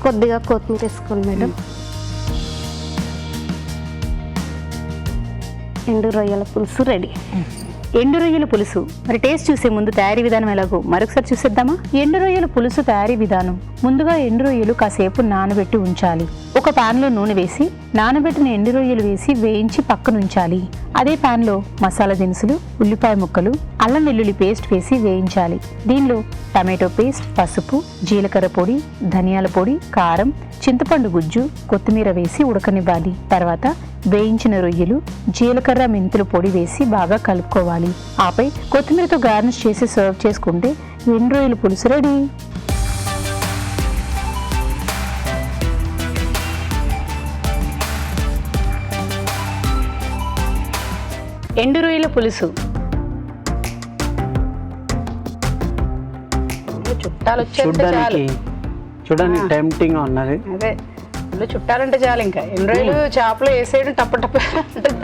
కొద్దిగా కొత్తిమీర వేసుకోండి మేడం. ఎండు రొయ్యల పులుసు రెడీ. ఎండు రొయ్యల పులుసు. మరి టేస్ట్ చూసే ముందు తయారీ విధానం ఎలాగో మరొకసారి చూసేద్దామా? ఎండు రొయ్యల పులుసు తయారీ విధానం. ముందుగా ఎండు రొయ్యలు కాసేపు నానబెట్టి ఉంచాలి. ఒక పాన్లో నూనె వేసి నానబెట్టిన ఎండు రొయ్యలు వేసి వేయించి పక్కనుంచాలి. అదే పాన్లో మసాలా దినుసులు, ఉల్లిపాయ ముక్కలు, అల్లం వెల్లుల్లి పేస్ట్ వేసి వేయించాలి. దీనిలో టమాటో పేస్ట్, పసుపు, జీలకర్ర పొడి, ధనియాల పొడి, కారం, చింతపండు గుజ్జు, కొత్తిమీర వేసి ఉడకనివ్వాలి. తర్వాత వేయించిన రొయ్యలు, జీలకర్ర, మెంతుల పొడి వేసి బాగా కలుపుకోవాలి. ఆపై కొత్తిమీరతో గార్నిష్ చేసి సర్వ్ చేసుకుంటే ఎండు రొయ్యల పులుసు రెడీ. ఎండు రొయ్యల పులుసు. చుట్టాలు వచ్చేది చూడండి, టెంప్టింగ్ గా ఉన్నది. అదే చుట్టాలంటే చాలు. ఇంకా ఎండు రొయ్యలు చేపలు వేసేయడం టప్ప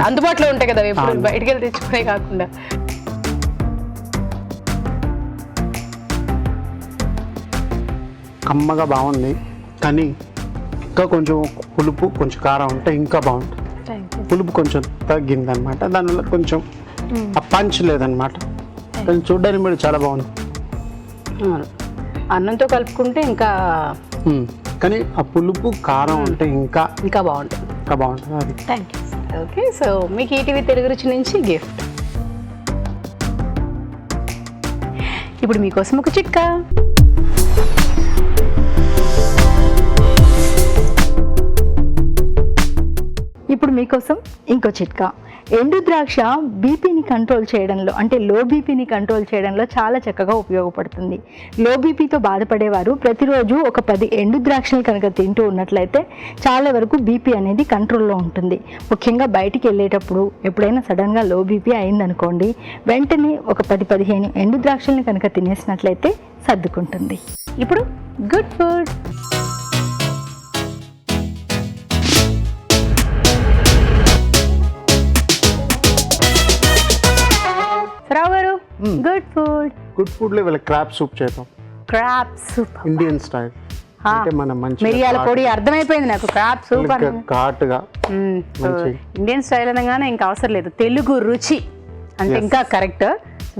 అందుబాటులో ఉంటాయి కదా ఎప్పుడు, బయటికి వెళ్ళి తెచ్చుకునే కాకుండా. కమ్మగా బాగుంది, కానీ ఇంకా కొంచెం పులుపు, కొంచెం కారం ఉంటే ఇంకా బాగుంటుంది. పులుపు కొంచెం తగ్గింది అనమాట, దానివల్ల కొంచెం ఆ పంచ్ లేదనమాట. కానీ చూడడానికి కూడా చాలా బాగుంది. అన్నంతో కలుపుకుంటే ఇంకా, కానీ ఆ పులుపు కారం ఉంటే ఇంకా బాగుంటుంది. అది. Thank you. ఓకే. సో మీకు ఈటీవీ తెలుగు రుచి నుంచి గిఫ్ట్. ఇప్పుడు మీకోసం ఒక చిట్కా. ఇప్పుడు మీకోసం ఇంకో చిట్కా. ఎండు ద్రాక్ష బీపీని కంట్రోల్ చేయడంలో, అంటే లో బీపీని కంట్రోల్ చేయడంలో చాలా చక్కగా ఉపయోగపడుతుంది. లో బీపీతో బాధపడేవారు ప్రతిరోజు ఒక 10 ఎండు ద్రాక్షలు కనుక తింటూ ఉన్నట్లయితే చాలా వరకు బీపీ అనేది కంట్రోల్లో ఉంటుంది. ముఖ్యంగా బయటికి వెళ్ళేటప్పుడు ఎప్పుడైనా సడన్గా లో బీపీ అయిందనుకోండి, వెంటనే ఒక 10-15 ఎండు ద్రాక్షల్ని కనుక తినేసినట్లయితే సర్దుకుంటుంది. ఇప్పుడు గుడ్ ఫుడ్. రావు గారు, గుడ్ ఫుడ్. గుడ్ ఫుడ్ లో వీళ్ళ క్రాబ్ సూప్ చేద్దాం. Crab soup, Indian style. అంటే మనం మంచి మిరియాల పొడి అర్థమైపోయింది నాకు, క్రాప్ సూప్ అని. ఘాటుగా ఇండియన్ స్టైల్ అనగానే ఇంకా అవసరం లేదు, తెలుగు రుచి అంటే ఇంకా కరెక్ట్.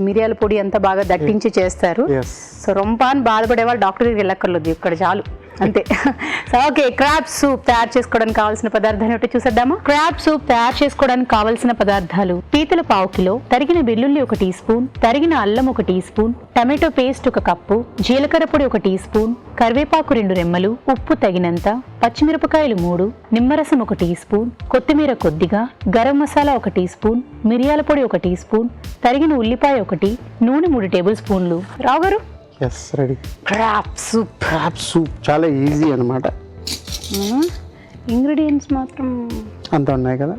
మిరియాల పొడి అంతా బాగా దట్టించి చేస్తారు. సో రొంప అని బాధపడే వాళ్ళు డాక్టర్ దగ్గరికి వెళ్ళక్కర్లేదు, ఇక్కడ చాలు అంతే. సో ఓకే, క్రాబ్ సూప్ తయారు చేసుకోవడానికి కావాల్సిన పదార్థాలు ఏమిటో చూసేద్దామా. క్రాబ్ సూప్ తయారు చేసుకోవడానికి కావాల్సిన పదార్థాలు: పీతలు 1/2 కిలో, తరిగిన వెల్లుల్లి 1 టీ స్పూన్, తరిగిన అల్లం 1 teaspoon, tomato paste 1 cup, జీలకర్ర పొడి 1 టీ స్పూన్, కరివేపాకు 2 రెమ్మలు, ఉప్పు తగినంత, పచ్చిమిరపకాయలు 3, నిమ్మరసం 1 టీ స్పూన్, కొత్తిమీర కొద్దిగా, గరం మసాలా 1 టీ స్పూన్, మిరియాల పొడి 1 టీ స్పూన్, తరిగిన ఉల్లిపాయ 1, నూనె 3 టేబుల్ స్పూన్లు. రావు గారు, రెడీ. క్రాబ్ సూప్ చాలా ఈజీ అన్నమాట. ఇంగ్రీడియంట్స్ మాత్రం అంత ఉన్నాయి కదా,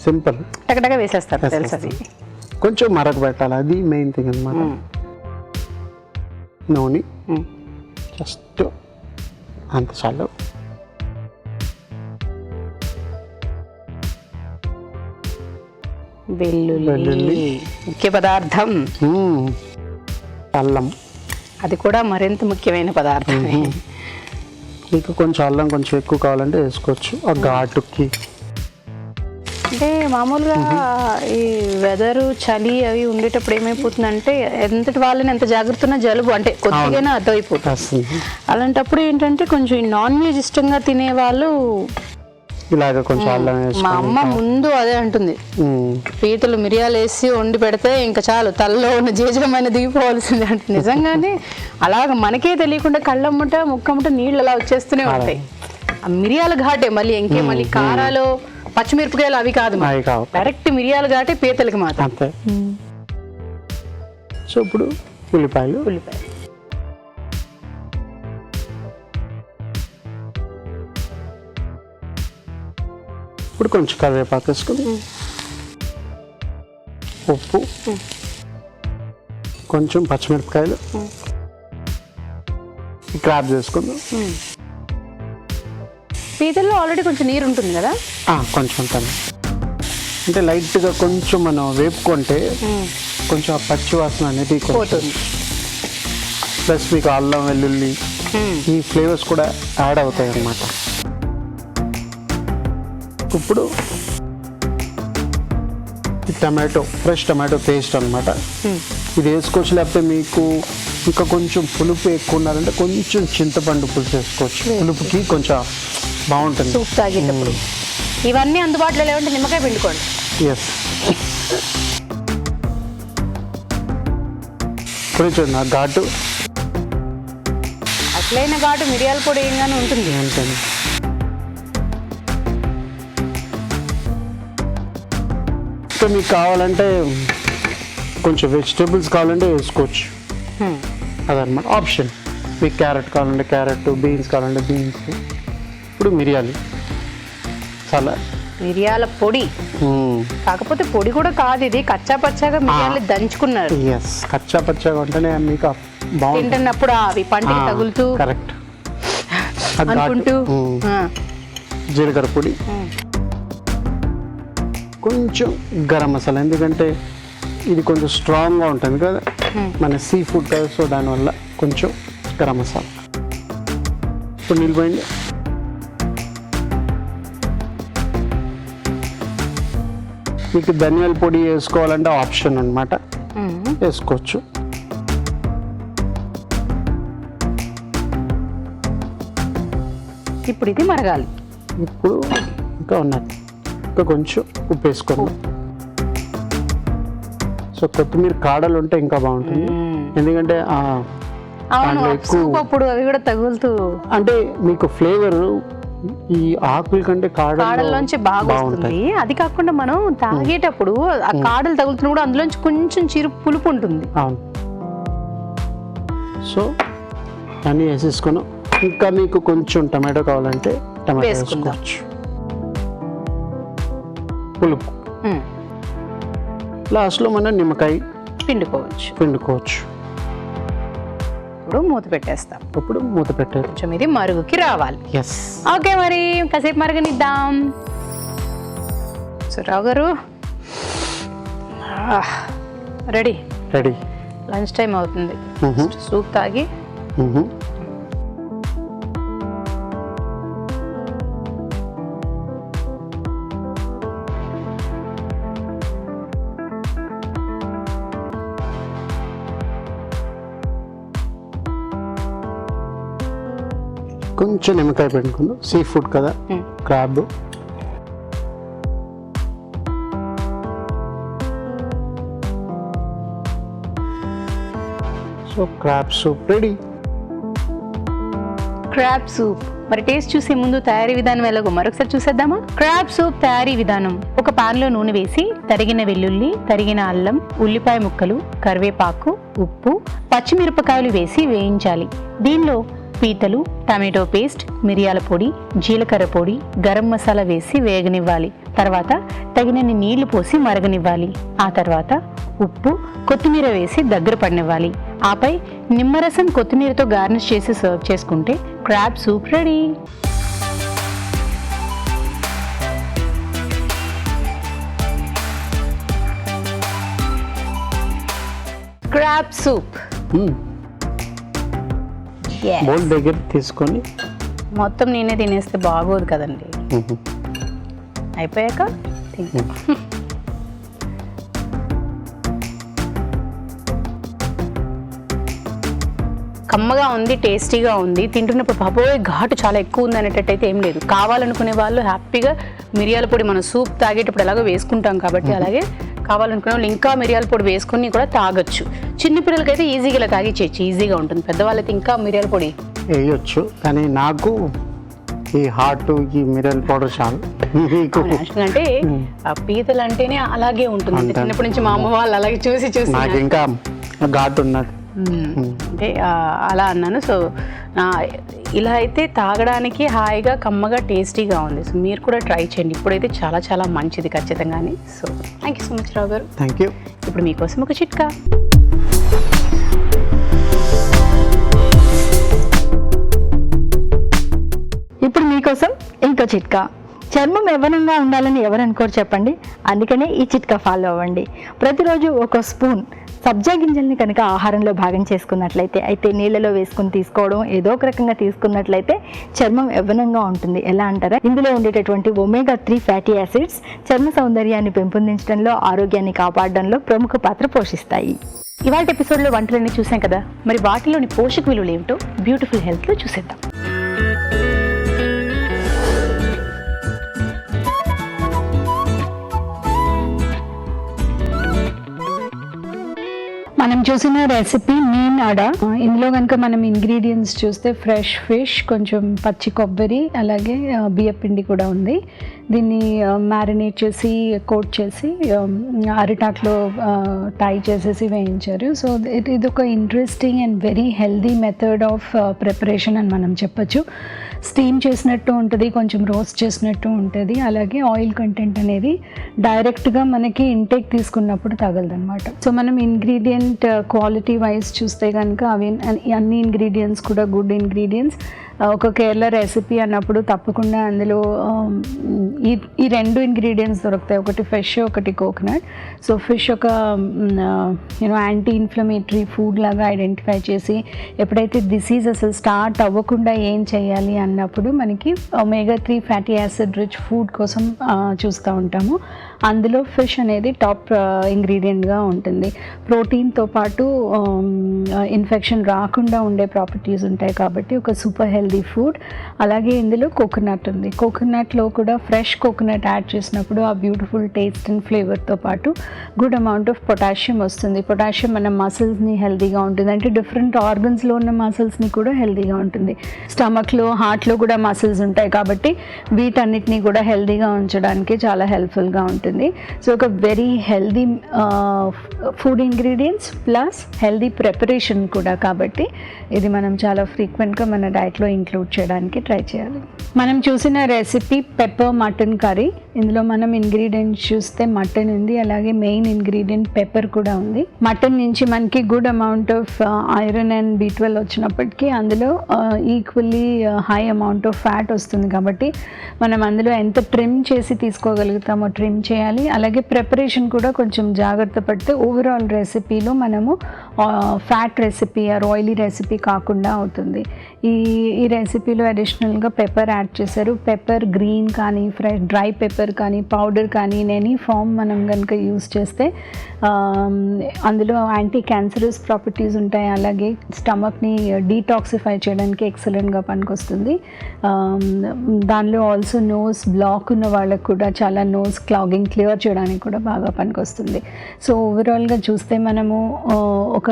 సింపుల్ టకటగా వేసేస్తారు తెలుసు. అది కొంచెం మరక పెట్టాలి, అది మెయిన్ థింగ్ అన్నమాట. నూనె జస్ట్ అంత చాలు. వెల్లుల్లి ముఖ్య పదార్థం. అల్లం అది కూడా మరింత ముఖ్యమైన పదార్థం. మీకు కొంచెం అల్లం కొంచెం ఎక్కువ కావాలంటే వేసుకోవచ్చు ఆ ఘాటుకి. అంటే మామూలుగా ఈ వెదరు చలి అవి ఉండేటప్పుడు ఏమైపోతుందంటే ఎంతటి వాళ్ళని ఎంత జాగ్రత్త ఉన్నా జలుబు అంటే కొద్దిగానే అర్థమైపోతుంది. అలాంటప్పుడు ఏంటంటే కొంచెం నాన్ వెజ్ ఇష్టంగా తినే వాళ్ళు ఇలాగ కొంచెం అల్లం మా అమ్మ ముందు అదే అంటుంది, పీతలు మిరియాలు వేసి వండి పెడితే ఇంకా చాలు తలలో ఉన్న జేజమైన దిగిపోవాల్సింది అంటే. నిజంగానే అలాగ మనకే తెలియకుండా కళ్ళమ్మట ముక్కమ్మట నీళ్ళు అలా వచ్చేస్తూనే ఉంటాయి. ఆ మిరియాల ఘాటే మళ్ళీ ఇంకే మళ్ళీ కారాలు పచ్చిమిరపకాయలు అవి కాదు, డైరెక్ట్ మిరియాల ఘాటే పీతలకి మాత్రం. అంతే. సో ఇప్పుడు ఉల్లిపాయలు ఇప్పుడు కొంచెం కరివేపాకు వేసుకుని, ఉప్పు, కొంచెం పచ్చిమిరపకాయలు, క్రాబ్ చేసుకుందాం. పీతల్లో ఆల్రెడీ కొంచెం నీరు ఉంటుంది కదా, కొంచెం ఉంటుంది. అంటే లైట్గా కొంచెం మనం వేపుకుంటే కొంచెం ఆ పచ్చి వాసన అనేది పోతుంది. ప్లస్ మీకు అల్లం వెల్లుల్లి ఈ ఫ్లేవర్స్ కూడా యాడ్ అవుతాయి అన్నమాట. ఇప్పుడు టమాటో, ఫ్రెష్ టమాటో పేస్ట్ అనమాట, ఇది వేసుకోవచ్చు. లేకపోతే మీకు ఇంకా కొంచెం పులుపు ఎక్కువ ఉన్నారంటే కొంచెం చింతపండు పులుసు వేసుకోవచ్చు, పులుపుకి కొంచెం బాగుంటుంది సూప్ తాగేటప్పుడు. ఇవన్నీ అందుబాటులో లేవంటే నిమ్మకాయ పిండుకోండి. ఎస్. కొంచెం నా ఘాటు అసలైన ఘాటు మిరియాల పొడి ఏంగానే ఉంటుంది. ఉంటుంది. సో మీకు కావాలంటే కొంచెం వెజిటేబుల్స్ కావాలంటే వేసుకోవచ్చు, అదనమాట ఆప్షన్. మీకు క్యారెట్ కావాలంటే క్యారెట్, బీన్స్ కావాలంటే బీన్స్. ఇప్పుడు మిరియాలు చాలా మిరియాల పొడి, కాకపోతే పొడి కూడా కాదు ఇది, కచ్చా పచ్చాగా మిరియాలు దంచుకున్నారు. ఎస్, కచ్చా పచ్చాగా ఉంటేనే మీకు తింటున్నప్పుడు అవి పంటికి తగులుతూ కరెక్ట్ అనుకుంటూ. జీలకర్ర పొడి, కొంచెం గరం మసాలా, ఎందుకంటే ఇది కొంచెం స్ట్రాంగ్గా ఉంటుంది కదా మన సీ ఫుడ్ కదా, సో దానివల్ల కొంచెం గరం మసాలా. ఇప్పుడు నిలిపోయింది. మీకు ధనియాల పొడి వేసుకోవాలంటే ఆప్షన్ అన్నమాట, వేసుకోవచ్చు. ఇప్పుడు ఇది మరగాలి. ఇప్పుడు ఇంకా ఉన్నది, ఇంకా కొంచెం ఉప్పు వేసుకోండి. సో కొత్తిమీర కాడలు ఉంటే ఇంకా బాగుంటుంది, ఎందుకంటే అప్పుడు అవి కూడా తగులుతూ అంటే మీకు ఫ్లేవర్ ఈ ఆకుల కంటే కాడల్లోంచి బాగా వస్తుంది. అది కాకుండా మనం తాగేటప్పుడు ఆ కాడలు తగులుతున్నా కూడా అందులోంచి కొంచెం చిరు పులుపు ఉంటుంది. అవును. సో అన్నీ వేసేసుకున్నాం. ఇంకా మీకు కొంచెం టమాటో కావాలంటే టమాటో వేసుకోవచ్చు, పులుపు. లాస్ట్లో మనం నిమ్మకాయ పిండుకోవచ్చు. ఇప్పుడు మూత పెట్టేస్తాం. ఇప్పుడు మూత పెట్టారు, కొంచెం ఇది మరుగుకి రావాలి. ఎస్. ఓకే, మరి కాసేపు మరగనిద్దాం. సో రావు గారు రెడీ. లంచ్ టైం అవుతుంది. సూప్ తాగి కొంచెం నిమ్మకాయ పెట్టుకుందాం, సీ ఫుడ్ కదా, crab. So crab soup ready. Crab soup. మరి టేస్ట్ చూసే ముందు తయారీ విధానం ఎలాగో మరొకసారి చూసేద్దామా? క్రాబ్ సూప్ తయారీ విధానం: ఒక పాన్ లో నూనె వేసి తరిగిన వెల్లుల్లి, తరిగిన అల్లం, ఉల్లిపాయ ముక్కలు, కరివేపాకు, ఉప్పు, పచ్చిమిరపకాయలు వేసి వేయించాలి. దీనిలో పీతలు, టమాటో పేస్ట్, మిరియాల పొడి, జీలకర్ర పొడి, గరం మసాలా వేసి వేగనివ్వాలి. తర్వాత తగినన్ని నీళ్లు పోసి మరగనివ్వాలి. ఆ తర్వాత ఉప్పు, కొత్తిమీర వేసి దగ్గర పడనివ్వాలి. ఆపై నిమ్మరసం, కొత్తిమీరతో గార్నిష్ చేసి సర్వ్ చేసుకుంటే crab soup ready. Crab soup bowl దగ్గర తీసుకొని మొత్తం నేనే తినేస్తే బాగోదు కదండి. అయిపోయాక కమ్మగా ఉంది, టేస్టీగా ఉంది. తింటున్నప్పుడు బాబోయ్ ఘాటు చాలా ఎక్కువ ఉంది అనేటట్టయితే ఏం లేదు. కావాలనుకునే వాళ్ళు హ్యాపీగా మిరియాల పొడి, మనం సూప్ తాగేటప్పుడు ఎలాగో వేసుకుంటాం కాబట్టి అలాగే కావాలనుకునే వాళ్ళు ఇంకా మిరియాల పొడి వేసుకుని కూడా తాగొచ్చు. చిన్నపిల్లలకైతే ఈజీగా ఇలా తాగిచ్చేయచ్చు, ఈజీగా ఉంటుంది. పెద్దవాళ్ళైతే ఇంకా మిరియాల పొడి వేయచ్చు, కానీ నాకు ఈ హాట్ ఈ మిరియాల పౌడర్ చాలు. అంటే ఆ పీతలు అంటేనే అలాగే ఉంటుంది. చిన్నప్పటి నుంచి మా అమ్మ వాళ్ళు అలాగే చూసి చూసి నాకు ఇంకా ఘాటు ఉన్నది అంటే అలా అన్నాను. సో ఇలా అయితే తాగడానికి హాయిగా కమ్మగా టేస్టీగా ఉంది. సో మీరు కూడా ట్రై చేయండి. ఇప్పుడైతే చాలా చాలా మంచిది ఖచ్చితంగానే. So thank you so much Rao garu. Thank you. ఇప్పుడు మీకోసం ఒక చిట్కా. ఇప్పుడు మీకోసం ఇంకో చిట్కా. చర్మం యవ్వనంగా ఉండాలని ఎవరు అనుకోరు చెప్పండి. అందుకనే ఈ చిట్కా ఫాలో అవ్వండి. ప్రతిరోజు ఒక స్పూన్ సబ్జా గింజల్ని కనుక ఆహారంలో భాగం చేసుకున్నట్లయితే, అయితే నీళ్ళలో వేసుకుని తీసుకోవడం, ఏదో ఒక రకంగా తీసుకున్నట్లయితే చర్మం యవ్వనంగా ఉంటుంది. ఎలా అంటారా? ఇందులో ఉండేటటువంటి omega-3 ఫ్యాటీ యాసిడ్స్ చర్మ సౌందర్యాన్ని పెంపొందించడంలో, ఆరోగ్యాన్ని కాపాడడంలో ప్రముఖ పాత్ర పోషిస్తాయి. ఇవాళ ఎపిసోడ్లో వంటలన్నీ చూసాం కదా, మరి వాటిలోని పోషక విలువలు ఏమిటో బ్యూటిఫుల్ హెల్త్లో చూసేద్దాం. మనం చూసిన రెసిపీ మీన్ అడ. ఇందులో కనుక మనం ఇంగ్రీడియంట్స్ చూస్తే ఫ్రెష్ ఫిష్, కొంచెం పచ్చి కొబ్బరి, అలాగే బియ్యపిండి కూడా ఉంది. దీన్ని మ్యారినేట్ చేసి కోట్ చేసి అరిటాక్లో టై చేసేసి వేయించారు. సో ఇది ఒక interesting and very healthy method of preparation అని మనం చెప్పచ్చు. స్టీమ్ చేసినట్టు ఉంటుంది, కొంచెం రోస్ట్ చేసినట్టు ఉంటుంది. అలాగే ఆయిల్ కంటెంట్ అనేది డైరెక్ట్గా మనకి ఇంటేక్ తీసుకున్నప్పుడు తగలదన్నమాట. సో మనం ఇంగ్రీడియంట్ క్వాలిటీ వైజ్ చూస్తే కనుక అవి అన్ని ఇంగ్రీడియంట్స్ కూడా గుడ్ ఇంగ్రీడియంట్స్. ఒక కేరళ రెసిపీ అన్నప్పుడు తప్పకుండా అందులో ఈ రెండు ఇంగ్రీడియంట్స్ దొరుకుతాయి, ఒకటి ఫిష్, ఒకటి కోకోనట్. సో ఫిష్ ఒక యాంటీ ఇన్ఫ్లమేటరీ ఫుడ్ లాగా ఐడెంటిఫై చేసి, ఎప్పుడైతే డిసీజ్ అసలు స్టార్ట్ అవ్వకుండా ఏం చేయాలి అన్నప్పుడు మనకి omega-3 fatty acid rich food కోసం చూస్తూ ఉంటాము. అందులో ఫిష్ అనేది టాప్ ఇంగ్రీడియంట్గా ఉంటుంది. ప్రోటీన్తో పాటు ఇన్ఫెక్షన్ రాకుండా ఉండే ప్రాపర్టీస్ ఉంటాయి కాబట్టి ఒక సూపర్ హెల్దీ ఫుడ్. అలాగే ఇందులో కోకోనట్ ఉంది. కోకోనట్లో కూడా ఫ్రెష్ కోకోనట్ యాడ్ చేసినప్పుడు ఆ బ్యూటిఫుల్ టేస్ట్ అండ్ ఫ్లేవర్తో పాటు గుడ్ అమౌంట్ ఆఫ్ పొటాషియం వస్తుంది. పొటాషియం మన మసిల్స్ని హెల్దీగా ఉంటుంది, అంటే డిఫరెంట్ ఆర్గన్స్లో ఉన్న మసిల్స్ని కూడా హెల్దీగా ఉంటుంది. స్టమక్లో, హార్ట్లో కూడా మసిల్స్ ఉంటాయి కాబట్టి వీటన్నిటిని కూడా హెల్దీగా ఉంచడానికి చాలా హెల్ప్ఫుల్గా ఉంటుంది. సో ఒక very healthy food ingredients plus healthy preparation కూడా, కాబట్టి ఇది మనం చాలా ఫ్రీక్వెంట్గా మన డైట్లో ఇంక్లూడ్ చేయడానికి ట్రై చేయాలి. మనం చూసిన రెసిపీ పెప్పర్ మటన్ కర్రీ. ఇందులో మనం ఇంగ్రీడియంట్స్ చూస్తే మటన్ ఉంది, అలాగే మెయిన్ ఇంగ్రీడియంట్ పెప్పర్ కూడా ఉంది. మటన్ నుంచి మనకి good amount of iron and B12 వచ్చినప్పటికీ అందులో equally high amount of fat వస్తుంది. కాబట్టి మనం అందులో ఎంత ట్రిమ్ చేసి తీసుకోగలుగుతామో ట్రిమ్ చేయాలి. అలాగే ప్రిపరేషన్ కూడా కొంచెం జాగ్రత్త పడితే ఓవరాల్ రెసిపీలో మనము fat recipe are oily recipe కాకుండా అవుతుంది. ఈ రెసిపీలో అడిషనల్గా పెప్పర్ యాడ్ చేశారు. పెప్పర్ గ్రీన్ కానీ డ్రై పెప్పర్ వాటర్ కానీ పౌడర్ కానీ ఇన్ ఎనీ ఫామ్ మనం కనుక యూస్ చేస్తే అందులో యాంటీ క్యాన్సరస్ ప్రాపర్టీస్ ఉంటాయి. అలాగే స్టమక్ని డీటాక్సిఫై చేయడానికి ఎక్సలెంట్గా పనికొస్తుంది. దానిలో ఆల్సో నోస్ బ్లాక్ ఉన్న వాళ్ళకు కూడా చాలా నోస్ క్లాగింగ్ క్లియర్ చేయడానికి కూడా బాగా పనికొస్తుంది. సో ఓవరాల్గా చూస్తే మనము ఒక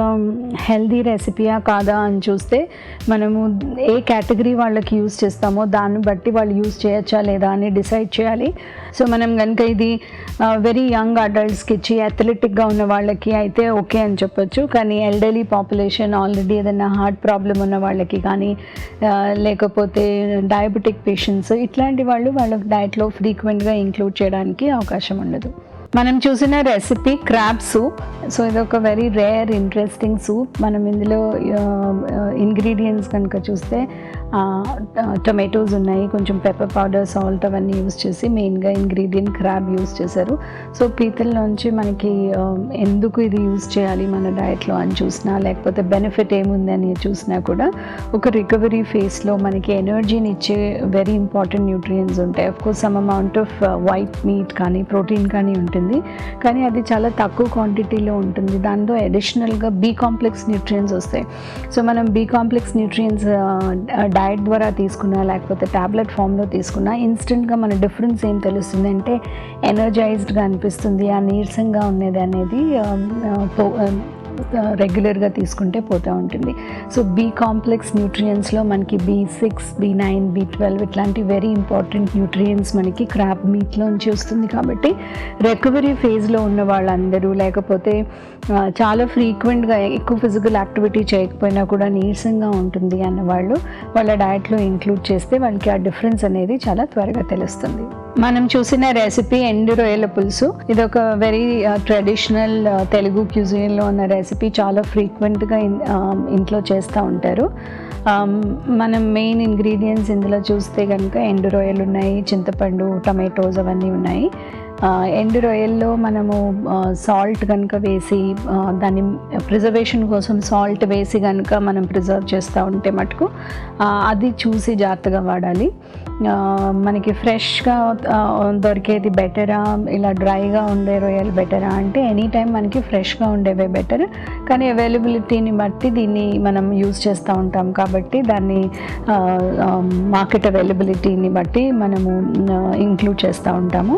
హెల్దీ రెసిపీయా కాదా అని చూస్తే మనము ఏ కేటగిరీ వాళ్ళకి యూస్ చేస్తామో దాన్ని బట్టి వాళ్ళు యూస్ చేయొచ్చా లేదా అని డిసైడ్ చేయాలి. సో మనం కనుక ఇది వెరీ యంగ్ అడల్ట్స్కి ఇచ్చి అథ్లెటిక్గా ఉన్న వాళ్ళకి అయితే ఓకే అని చెప్పొచ్చు. కానీ ఎల్డర్లీ పాపులేషన్ ఆల్రెడీ ఏదైనా హార్ట్ ప్రాబ్లం ఉన్న వాళ్ళకి కానీ లేకపోతే డయాబెటిక్ పేషెంట్స్ ఇట్లాంటి వాళ్ళు వాళ్ళ డైట్లో ఫ్రీక్వెంట్గా ఇంక్లూడ్ చేయడానికి అవకాశం ఉండదు. మనం చూసిన రెసిపీ క్రాబ్ సూప్. సో ఇది ఒక వెరీ రేర్ ఇంట్రెస్టింగ్ సూప్. మనం ఇందులో ఇంగ్రీడియంట్స్ కనుక చూస్తే టొమాటోస్ ఉన్నాయి, కొంచెం పెప్పర్ పౌడర్, సాల్ట్ అవన్నీ యూస్ చేసి మెయిన్గా ఇంగ్రీడియంట్ క్రాబ్ యూస్ చేశారు. సో పీతల్లోంచి మనకి ఎందుకు ఇది యూస్ చేయాలి మన డైట్లో అని చూసినా లేకపోతే బెనిఫిట్ ఏముందని చూసినా కూడా ఒక రికవరీ ఫేస్లో మనకి ఎనర్జీని ఇచ్చే వెరీ ఇంపార్టెంట్ న్యూట్రియంట్స్ ఉంటాయి. Of course some amount off white meet కానీ ప్రోటీన్ కానీ ఉంటుంది, కానీ అది చాలా తక్కువ క్వాంటిటీలో ఉంటుంది. దాంతో అడిషనల్గా బి కాంప్లెక్స్ న్యూట్రియంట్స్ వస్తాయి. సో మనం బి కాంప్లెక్స్ న్యూట్రియంట్స్ డైట్ ద్వారా తీసుకున్నా లేకపోతే ట్యాబ్లెట్ ఫామ్లో తీసుకున్నా ఇన్స్టెంట్గా మన డిఫరెన్స్ ఏం తెలుస్తుంది అంటే ఎనర్జైజ్డ్గా అనిపిస్తుంది. ఆ నీరసంగా ఉన్నది అనేది రెగ్యులర్గా తీసుకుంటే పోతూ ఉంటుంది. సో బి కాంప్లెక్స్ న్యూట్రియంట్స్లో మనకి B6, B9, B12 ఇట్లాంటి వెరీ ఇంపార్టెంట్ న్యూట్రియంట్స్ మనకి క్రాబ్ మీట్లోంచి వస్తుంది. కాబట్టి రికవరీ ఫేజ్లో ఉన్న వాళ్ళందరూ లేకపోతే చాలా ఫ్రీక్వెంట్గా ఎక్కువ ఫిజికల్ యాక్టివిటీ చేయకపోయినా కూడా నీరసంగా ఉంటుంది అన్నవాళ్ళు వాళ్ళ డైట్లో ఇంక్లూడ్ చేస్తే వాళ్ళకి ఆ డిఫరెన్స్ అనేది చాలా త్వరగా తెలుస్తుంది. మనం చూసిన రెసిపీ ఎండు రొయ్యల పులుసు. ఇది ఒక వెరీ ట్రెడిషనల్ తెలుగు క్యూజిన్లో ఉన్న రెసిపీ. చాలా ఫ్రీక్వెంట్గా ఇంట్లో చేస్తూ ఉంటారు. మనం మెయిన్ ఇంగ్రీడియంట్స్ ఇందులో చూస్తే కనుక ఎండు రొయ్యలు ఉన్నాయి, చింతపండు, టమాటోస్ అవన్నీ ఉన్నాయి. ఎండు రొయ్యల్లో మనము సాల్ట్ కనుక వేసి దాన్ని ప్రిజర్వేషన్ కోసం సాల్ట్ వేసి కనుక మనం ప్రిజర్వ్ చేస్తూ ఉంటే మటుకు అది చూసి జాగ్రత్తగా వాడాలి. మనకి ఫ్రెష్గా దొరికేది బెటరా ఇలా డ్రైగా ఉండే రొయ్యలు బెటరా అంటే ఎనీ టైం మనకి ఫ్రెష్గా ఉండేవే బెటర్. కానీ అవైలబిలిటీని బట్టి దీన్ని మనం యూజ్ చేస్తూ ఉంటాం కాబట్టి దాన్ని మార్కెట్ అవైలబిలిటీని బట్టి మనము ఇంక్లూడ్ చేస్తూ ఉంటాము.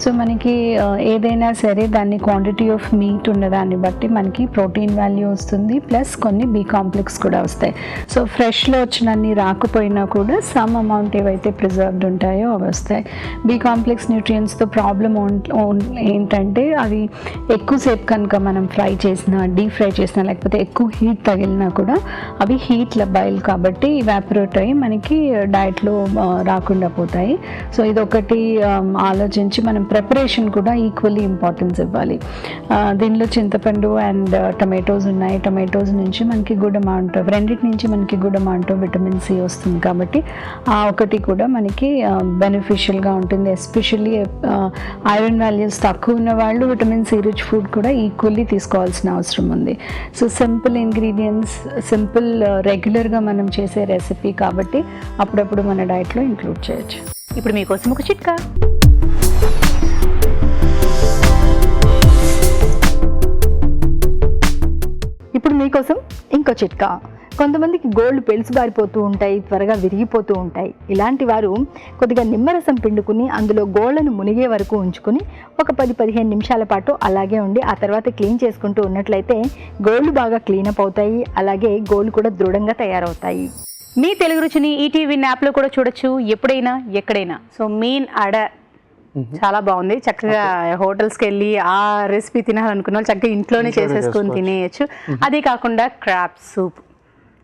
సో మనకి ఏదైనా సరే దాన్ని క్వాంటిటీ ఆఫ్ మీట్ ఉన్నదాన్ని బట్టి మనకి ప్రోటీన్ వాల్యూ వస్తుంది, ప్లస్ కొన్ని బి కాంప్లెక్స్ కూడా వస్తాయి. సో ఫ్రెష్లో వచ్చినన్ని రాకపోయినా కూడా సమ్ అమౌంట్ ఏవైతే ప్రిజర్వ్డ్ ఉంటాయో అవి వస్తాయి. బి కాంప్లెక్స్ న్యూట్రియంట్స్తో ప్రాబ్లం ఏంటంటే అవి ఎక్కువసేపు కనుక మనం ఫ్రై చేసినా డీప్ ఫ్రై చేసినా లేకపోతే ఎక్కువ హీట్ తగిలినా కూడా అవి హీట్ లబైల్ కాబట్టి ఇవాపరేట్ అయ్యి మనకి డైట్లో రాకుండా పోతాయి. సో ఇదొకటి ఆలోచించి మనం ప్రిపరేషన్ కూడా ఈక్వల్లీ ఇంపార్టెన్స్ ఇవ్వాలి. దీనిలో చింతపండు అండ్ టమాటోస్ ఉన్నాయి. టమాటోస్ నుంచి మనకి గుడ్ అమౌంట్ ఆఫ్ రెండింటి నుంచి మనకి good amount of vitamin C వస్తుంది కాబట్టి ఆ ఒకటి కూడా మనకి బెనిఫిషియల్గా ఉంటుంది. ఎస్పెషల్లీ ఐరన్ వాల్యూస్ తక్కువ ఉన్న వాళ్ళు విటమిన్ సి రిచ్ ఫుడ్ కూడా ఈక్వల్లీ తీసుకోవాల్సిన అవసరం ఉంది. సో సింపుల్ ఇంగ్రీడియంట్స్, సింపుల్ రెగ్యులర్గా మనం చేసే రెసిపీ కాబట్టి అప్పుడప్పుడు మన డైట్లో ఇంక్లూడ్ చేయొచ్చు. ఇప్పుడు మీకోసం ఒక చిట్కా. ఇప్పుడు మీకోసం ఇంకో చిట్కా. కొంతమందికి గోళ్ళు పెలుసుబారిపోతూ ఉంటాయి, త్వరగా విరిగిపోతూ ఉంటాయి. ఇలాంటి వారు కొద్దిగా నిమ్మరసం పిండుకుని అందులో గోళ్ళను మునిగే వరకు ఉంచుకుని ఒక 10-15 నిమిషాల పాటు అలాగే ఉండి ఆ తర్వాత క్లీన్ చేసుకుంటూ ఉన్నట్లయితే గోళ్ళు బాగా క్లీనప్ అవుతాయి, అలాగే గోళ్ళు కూడా దృఢంగా తయారవుతాయి. మీ తెలుగు రుచిని ఈటీవీ యాప్లో కూడా చూడొచ్చు, ఎప్పుడైనా ఎక్కడైనా. సో మెయిన్ అడ చాలా బాగుంది. చక్కగా హోటల్స్కి వెళ్ళి ఆ రెసిపీ తినాలనుకున్న వాళ్ళు చక్కగా ఇంట్లోనే చేసేసుకొని తినేయచ్చు. అదే కాకుండా క్రాబ్ సూప్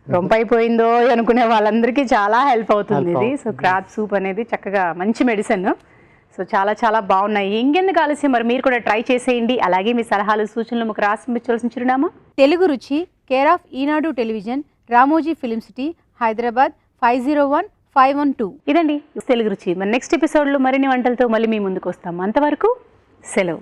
రొంపైపోయిందో అనుకునే వాళ్ళందరికీ చాలా హెల్ప్ అవుతుంది ఇది. సో క్రాబ్ సూప్ అనేది చక్కగా మంచి మెడిసిన్. సో చాలా చాలా బాగున్నాయి. ఇంకెందుకు ఆలస్యం, మరి మీరు కూడా ట్రై చేసేయండి. అలాగే మీ సలహాలు సూచనలు మాకు రాసి పంపించాల్సిన చిరునామా తెలుగు రుచి, care of Eenadu television, Ramoji film city, Hyderabad 501512. ఇదండి తెలుగు రుచి. మరి నెక్స్ట్ ఎపిసోడ్లో మరిన్ని వంటలతో మళ్ళీ మీ ముందుకు వస్తాం. అంతవరకు సెలవు.